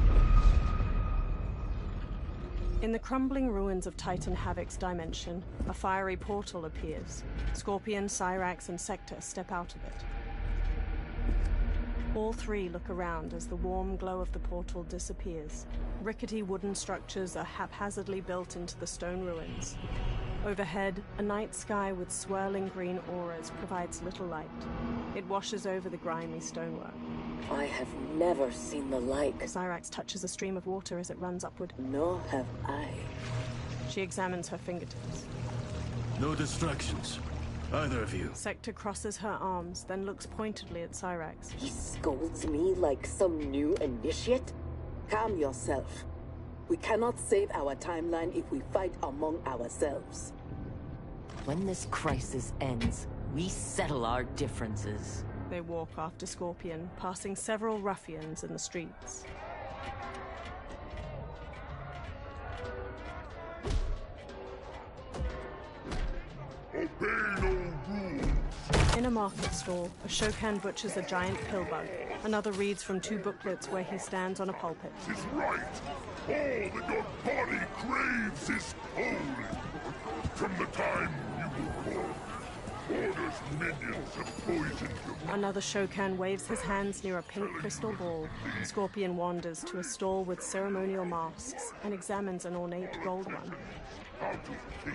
In the crumbling ruins of Titan Havoc's dimension, a fiery portal appears. Scorpion, Cyrax, and Sector step out of it. All three look around as the warm glow of the portal disappears. Rickety wooden structures are haphazardly built into the stone ruins. Overhead, a night sky with swirling green auras provides little light. It washes over the grimy stonework. I have never seen the like. Cyrax touches a stream of water as it runs upward. Nor have I. She examines her fingertips. No distractions. Either of you. Sector crosses her arms, then looks pointedly at Cyrax. He scolds me like some new initiate? Calm yourself. We cannot save our timeline if we fight among ourselves. When this crisis ends, we settle our differences. They walk after Scorpion, passing several ruffians in the streets. Obey no rules. In a market stall, a Shokan butchers a giant pillbug. Another reads from two booklets where he stands on a pulpit. Is right. All that your body craves is holy. From the time you were born, Order's minions have poisoned you. Another Shokan waves his hands near a pink crystal ball. Scorpion wanders to a stall with ceremonial masks and examines an ornate gold one. Out of keep.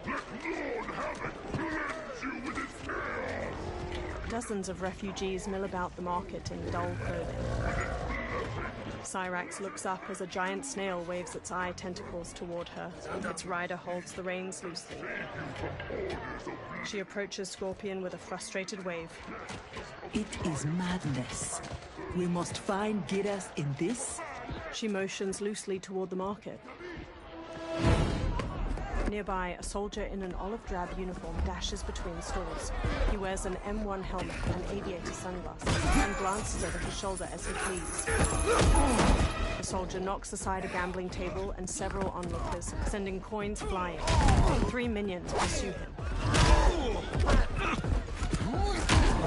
Let Lord Havoc cleanse you with his chaos! Dozens of refugees mill about the market in dull clothing. Cyrax looks up as a giant snail waves its eye tentacles toward her. Its rider holds the reins loosely. She approaches Scorpion with a frustrated wave. It is madness. We must find Geras in this. She motions loosely toward the market. Nearby, a soldier in an olive drab uniform dashes between stalls. He wears an M1 helmet and aviator sunglasses and glances over his shoulder as he flees. The soldier knocks aside a gambling table and several onlookers, sending coins flying. 3 minions pursue him.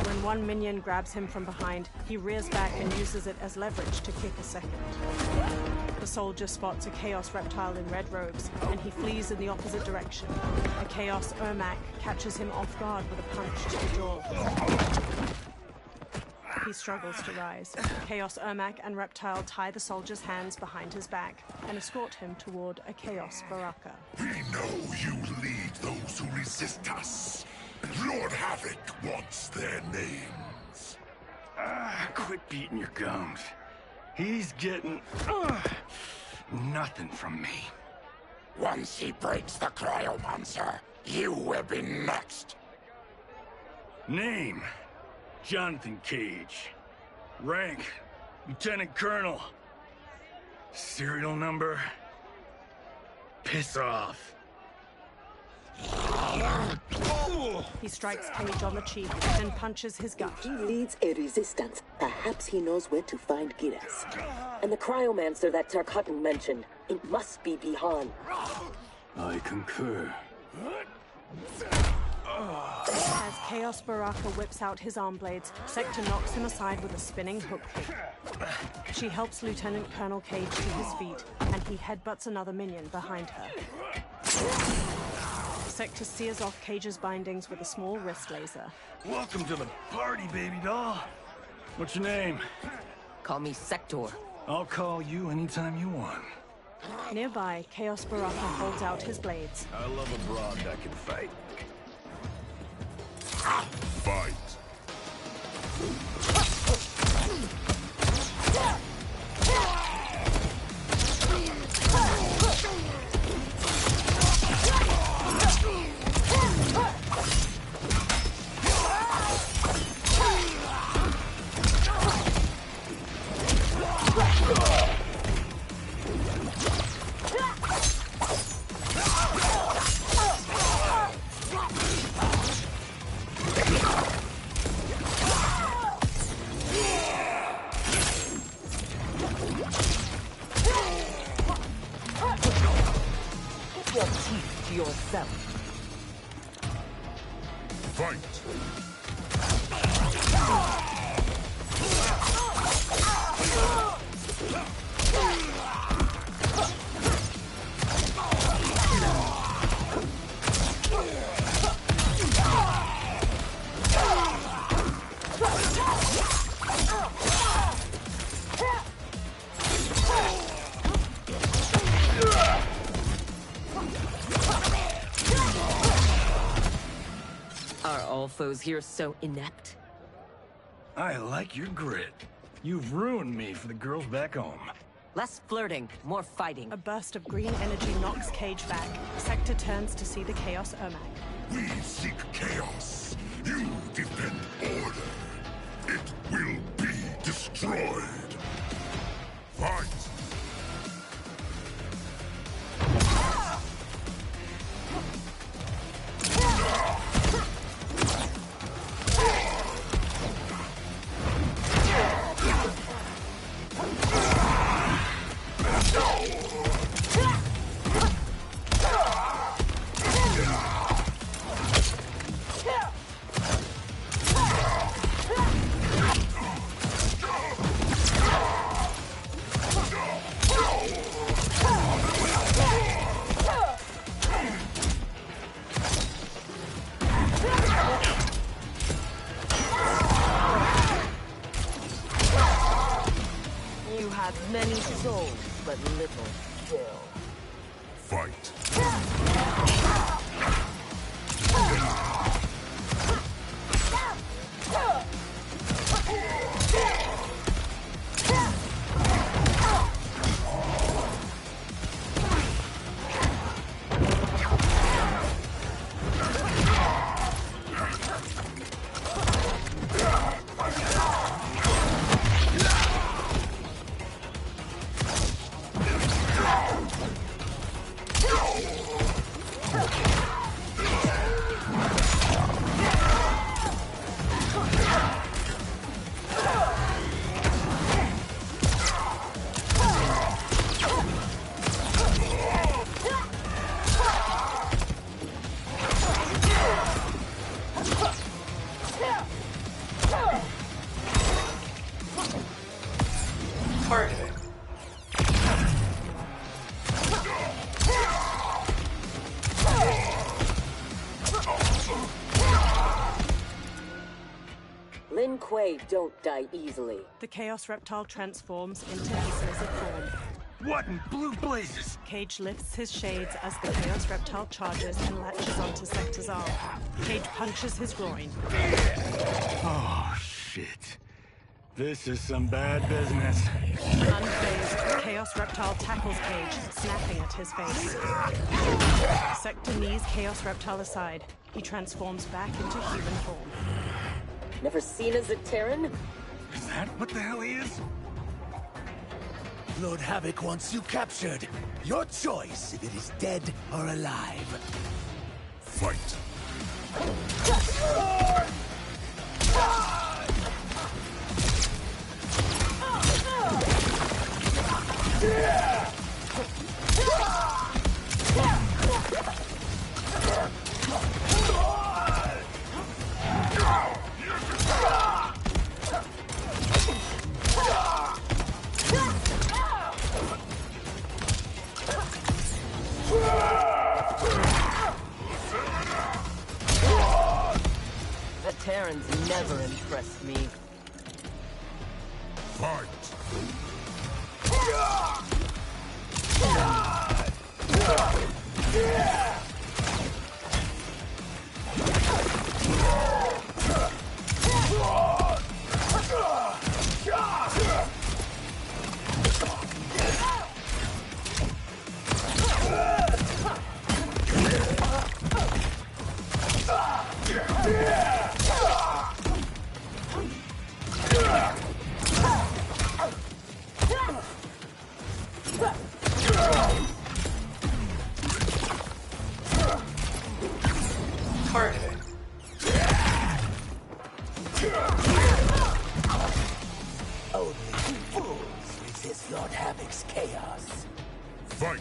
When one minion grabs him from behind, he rears back and uses it as leverage to kick a second. The soldier spots a Chaos reptile in red robes, and he flees in the opposite direction. A Chaos Ermac catches him off guard with a punch to the jaw. He struggles to rise. Chaos Ermac and Reptile tie the soldier's hands behind his back and escort him toward a Chaos Baraka. We know you lead those who resist us. Lord Havoc wants their names. Quit beating your gums. He's getting nothing from me. Once he breaks the cryomancer, you will be next. Name: Jonathan Cage. Rank: Lieutenant Colonel. Serial number: piss off. He strikes Cage on the cheek, then punches his gut. He leads a resistance. Perhaps he knows where to find Geras. And the cryomancer that Tarkatan mentioned, it must be Bihan. I concur. As Chaos Baraka whips out his arm blades, Sector knocks him aside with a spinning hook kick. She helps Lieutenant Colonel Cage to his feet, and he headbutts another minion behind her. Sector sears off Cage's bindings with a small wrist laser. Welcome to the party, baby doll. What's your name? Call me Sector. I'll call you anytime you want. Nearby, Chaos Baraka holds out his blades. I love a broad that can fight. Fight. yourself. Fight! Are all foes here so inept? I like your grit. You've ruined me for the girls back home. Less flirting, more fighting. A burst of green energy knocks Cage back. Sector turns to see the Chaos Ermac. We seek chaos. You defend order. It will be destroyed. Fight! Many souls, but little skill. Fight. Targeting. Lin Kuei don't die easily. The Chaos Reptile transforms into his lizard form. What in blue blazes? Cage lifts his shades as the Chaos Reptile charges and latches onto Sector's arm. Cage punches his groin. Oh, shit. This is some bad business. Unfazed, the Chaos Reptile tackles Cage, snapping at his face. Sector knees Chaos Reptile aside. He transforms back into human form. Never seen as a Terran? Is that what the hell he is? Lord Havoc wants you captured. Your choice if it is dead or alive. Fight. The Terrans never impressed me. Fight. Targeting. Only fools resist Lord Havoc's chaos. Fight.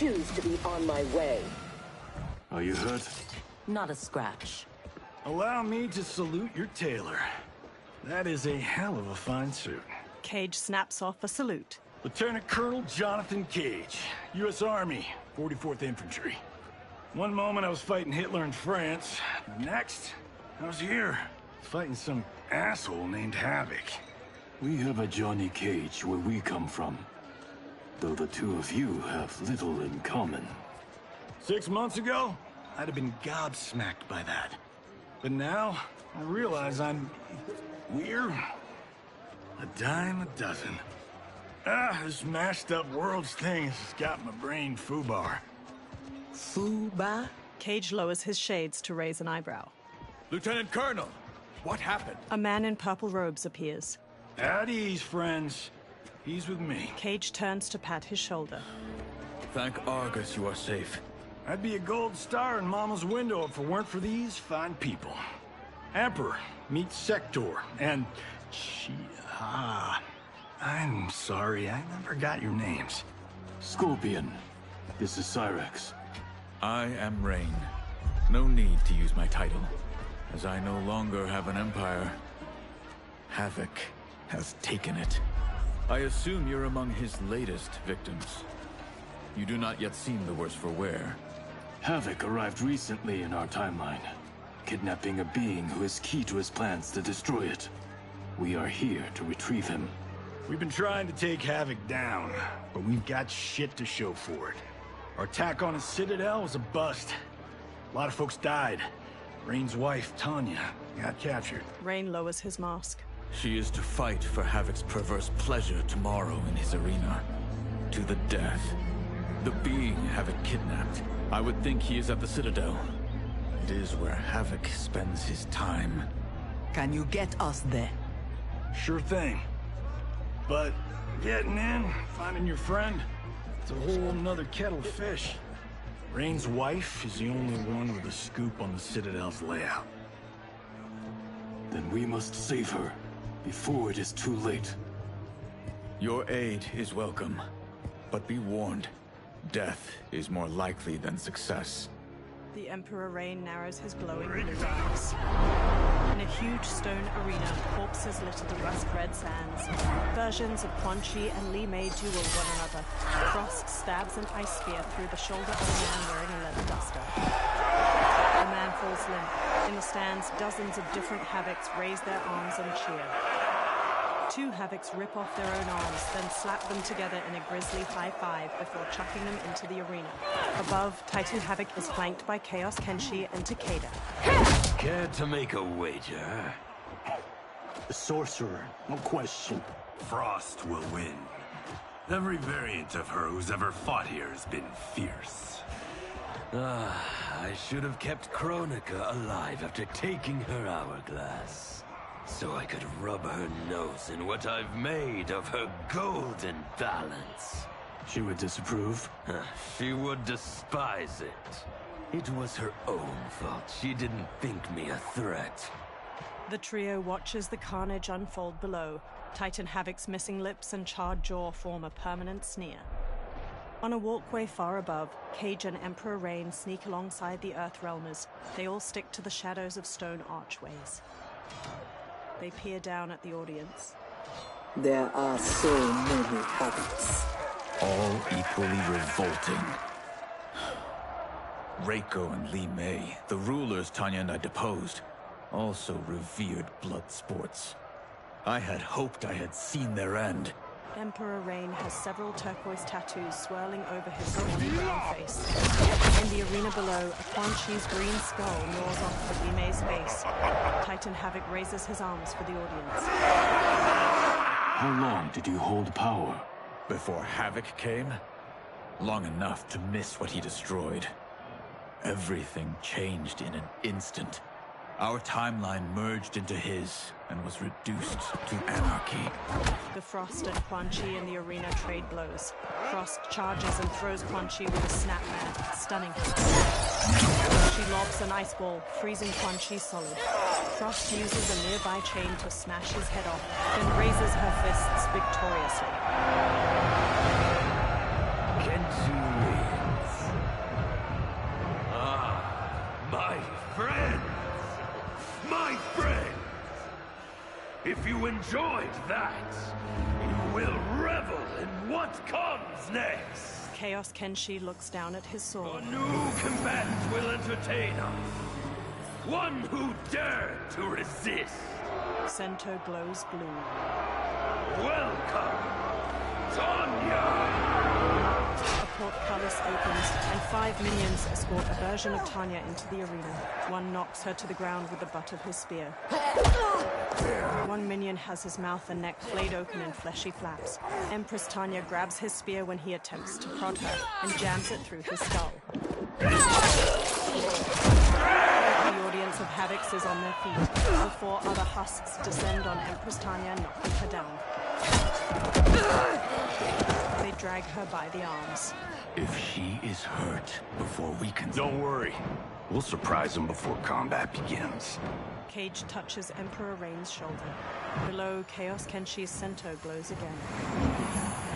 choose to be on my way. Are you hurt? Not a scratch. Allow me to salute your tailor. That is a hell of a fine suit. Cage snaps off a salute. Lieutenant Colonel Jonathan Cage, U.S. Army, 44th Infantry. One moment I was fighting Hitler in France. The next, I was here, fighting some asshole named Havoc. We have a Johnny Cage where we come from. Though the two of you have little in common. 6 months ago, I'd have been gobsmacked by that. But now, I realize I'm weird. A dime a dozen. This mashed up worlds thing has got my brain foobar. Foobar? Cage lowers his shades to raise an eyebrow. Lieutenant Colonel, what happened? A man in purple robes appears. At ease, friends. He's with me. Cage turns to pat his shoulder. Thank Argus you are safe. I'd be a gold star in Mama's window if it weren't for these fine people. Emperor meets Sector, and I'm sorry, I never got your names. Scorpion, this is Cyrax. I am Rain. No need to use my title, as I no longer have an empire. Havoc has taken it. I assume you're among his latest victims. You do not yet seem the worse for wear. Havoc arrived recently in our timeline, kidnapping a being who is key to his plans to destroy it. We are here to retrieve him. We've been trying to take Havoc down, but we've got shit to show for it. Our attack on his citadel was a bust. A lot of folks died. Rain's wife, Tanya, got captured. Rain lowers his mask. She is to fight for Havoc's perverse pleasure tomorrow in his arena. To the death. The being Havoc kidnapped. I would think he is at the Citadel. It is where Havoc spends his time. Can you get us there? Sure thing. But getting in, finding your friend, it's a whole nother kettle of fish. Rain's wife is the only one with a scoop on the Citadel's layout. Then we must save her, before it is too late. Your aid is welcome, but be warned, death is more likely than success. The Emperor Rain narrows his glowing blue eyes. In a huge stone arena, corpses litter the rust-red sands. Versions of Quan Chi and Li Mei duel one another. Frost stabs an ice spear through the shoulder of a man wearing a leather duster. The man falls limp. In the stands, dozens of different Havocs raise their arms and cheer. Two Havocs rip off their own arms, then slap them together in a grisly high-five before chucking them into the arena. Above, Titan Havoc is flanked by Chaos Kenshi and Takeda. Care to make a wager? The sorcerer, no question. Frost will win. Every variant of her who's ever fought here has been fierce. I should have kept Kronika alive after taking her hourglass. So I could rub her nose in what I've made of her golden balance. She would disapprove? She would despise it. It was her own fault she didn't think me a threat. The trio watches the carnage unfold below. Titan Havoc's missing lips and charred jaw form a permanent sneer. On a walkway far above, Cage and Emperor Rain sneak alongside the Earthrealmers. They all stick to the shadows of stone archways. They peer down at the audience. There are so many Havocs. All equally revolting. Reiko and Li Mei, the rulers Tanya and I deposed, also revered blood sports. I had hoped I had seen their end. Emperor Rain has several turquoise tattoos swirling over his stony brown face. In the arena below, a Quan Chi's green skull gnaws off of Li Mei's face. Titan Havoc raises his arms for the audience. How long did you hold power? Before Havoc came? Long enough to miss what he destroyed. Everything changed in an instant. Our timeline merged into his and was reduced to anarchy. The Frost and Quan Chi in the arena trade blows. Frost charges and throws Quan Chi with a snapmare, stunning him. She lobs an ice ball, freezing Quan Chi solid. Frost uses a nearby chain to smash his head off, then raises her fists victoriously. Kenshi wins. you enjoyed that, you will revel in what comes next. Chaos Kenshi looks down at his sword. A new combatant will entertain us. One who dared to resist. Sento glows blue. Welcome, Tanya! A portcullis opens, and 5 minions escort a version of Tanya into the arena. One knocks her to the ground with the butt of his spear. One minion has his mouth and neck flayed open in fleshy flaps. Empress Tanya grabs his spear when he attempts to prod her, and jams it through his skull. The audience of Havocs is on their feet. The 4 other husks descend on Empress Tanya, knocking her down. They drag her by the arms. If she is hurt before we can... Don't worry. We'll surprise him before combat begins. Cage touches Emperor Rain's shoulder. Below, Chaos Kenshi's Sento glows again.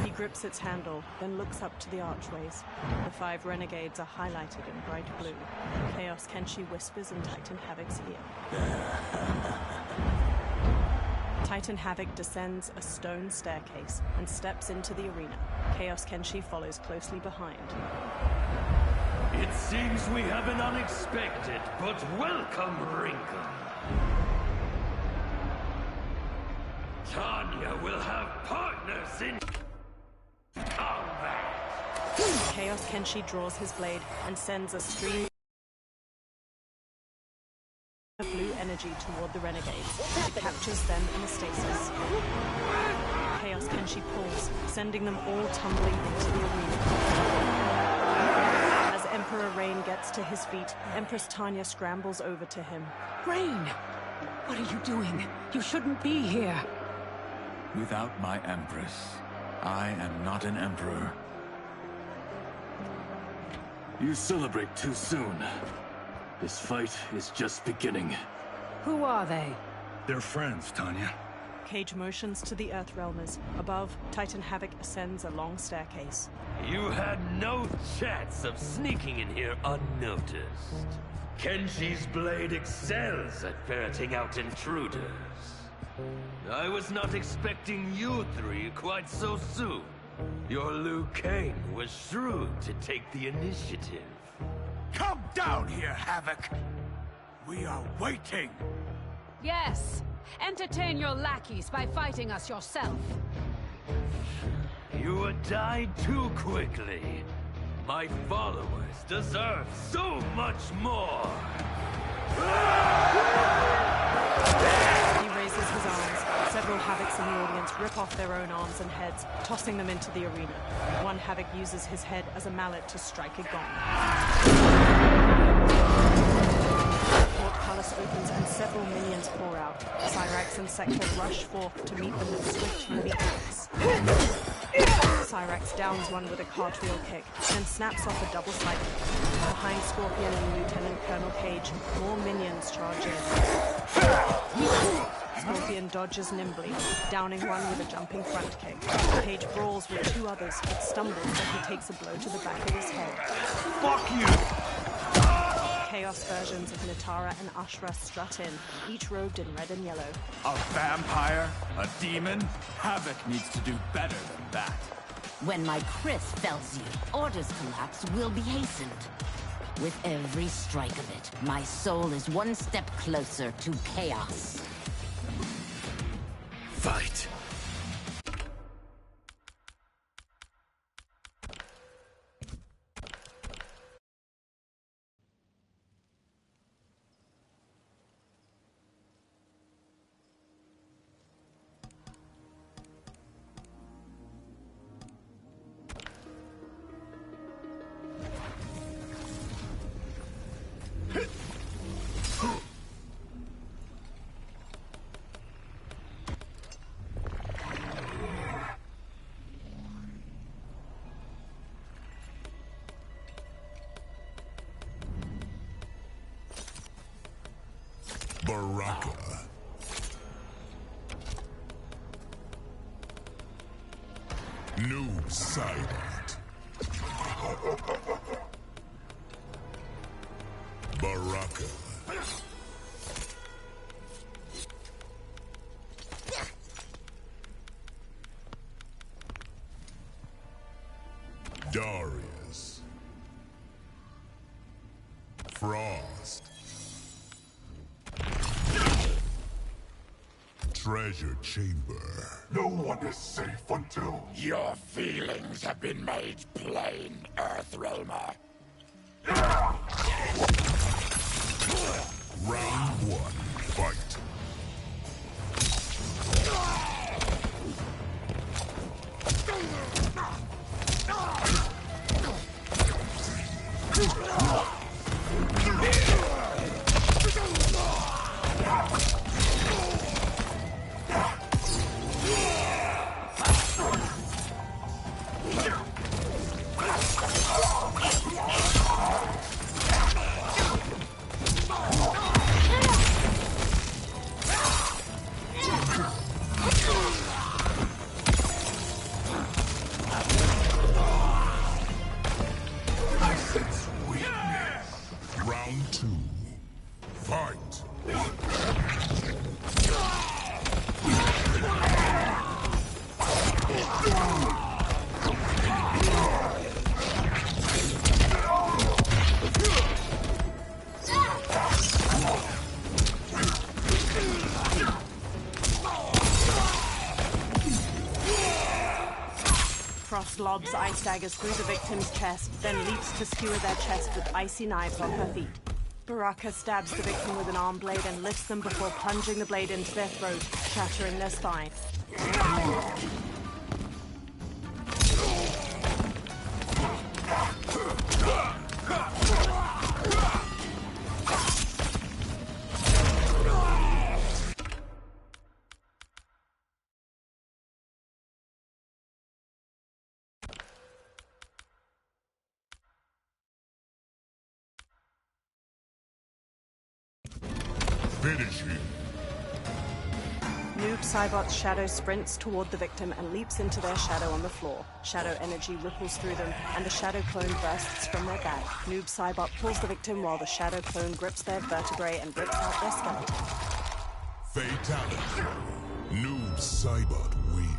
He grips its handle, then looks up to the archways. The 5 renegades are highlighted in bright blue. Chaos Kenshi whispers in Titan Havoc's ear. Titan Havoc descends a stone staircase and steps into the arena. Chaos Kenshi follows closely behind. It seems we have an unexpected but welcome wrinkle. Tanya will have partners in combat. Chaos Kenshi draws his blade and sends a stream of blue energy toward the renegades. It captures them in a stasis. Chaos Kenshi pulls, sending them all tumbling into the arena. As Emperor Rain gets to his feet, Empress Tanya scrambles over to him. Rain! What are you doing? You shouldn't be here. Without my Empress, I am not an Emperor. You celebrate too soon. This fight is just beginning. Who are they? They're friends, Tanya. Cage motions to the Earthrealmers. Above, Titan Havoc ascends a long staircase. You had no chance of sneaking in here unnoticed. Kenshi's blade excels at ferreting out intruders. I was not expecting you 3 quite so soon. Your Liu Kang was shrewd to take the initiative. Come down here, Havoc! We are waiting! Yes! Entertain your lackeys by fighting us yourself. You died too quickly. My followers deserve so much more! He raises his arms. Several Havocs in the audience rip off their own arms and heads, tossing them into the arena. One Havoc uses his head as a mallet to strike a gong. The portcullis opens and several minions pour out. Cyrax and Sector rush forth to meet them with swift, heavy acts. Cyrax downs one with a cartwheel kick, then snaps off a double cycle. Behind Scorpion and Lieutenant Colonel Cage, more minions charge in. Scorpion dodges nimbly, downing one with a jumping front kick. Cage brawls with 2 others, but stumbles as he takes a blow to the back of his head. Fuck you! Chaos versions of Nitara and Ashra strut in, each robed in red and yellow. A vampire? A demon? Havoc needs to do better than that. When my Chris fells you, Order's collapse will be hastened. With every strike of it, my soul is one step closer to chaos. Fight! Baraka. New side art. Baraka. Darius. Frost. Treasure chamber. No one is safe until... Your feelings have been made plain, Earthrealmer. Round 1, fight. Round 2, fight. Frost lobs ice daggers through the victim's chest, then leaps to skewer their chest with icy knives on her feet. Baraka stabs the victim with an arm blade and lifts them before plunging the blade into their throat, shattering their spine. Finish him. Noob Saibot's shadow sprints toward the victim and leaps into their shadow on the floor. Shadow energy ripples through them, and a shadow clone bursts from their back. Noob Saibot pulls the victim while the shadow clone grips their vertebrae and rips out their skeleton. Fatality. Noob Saibot wins.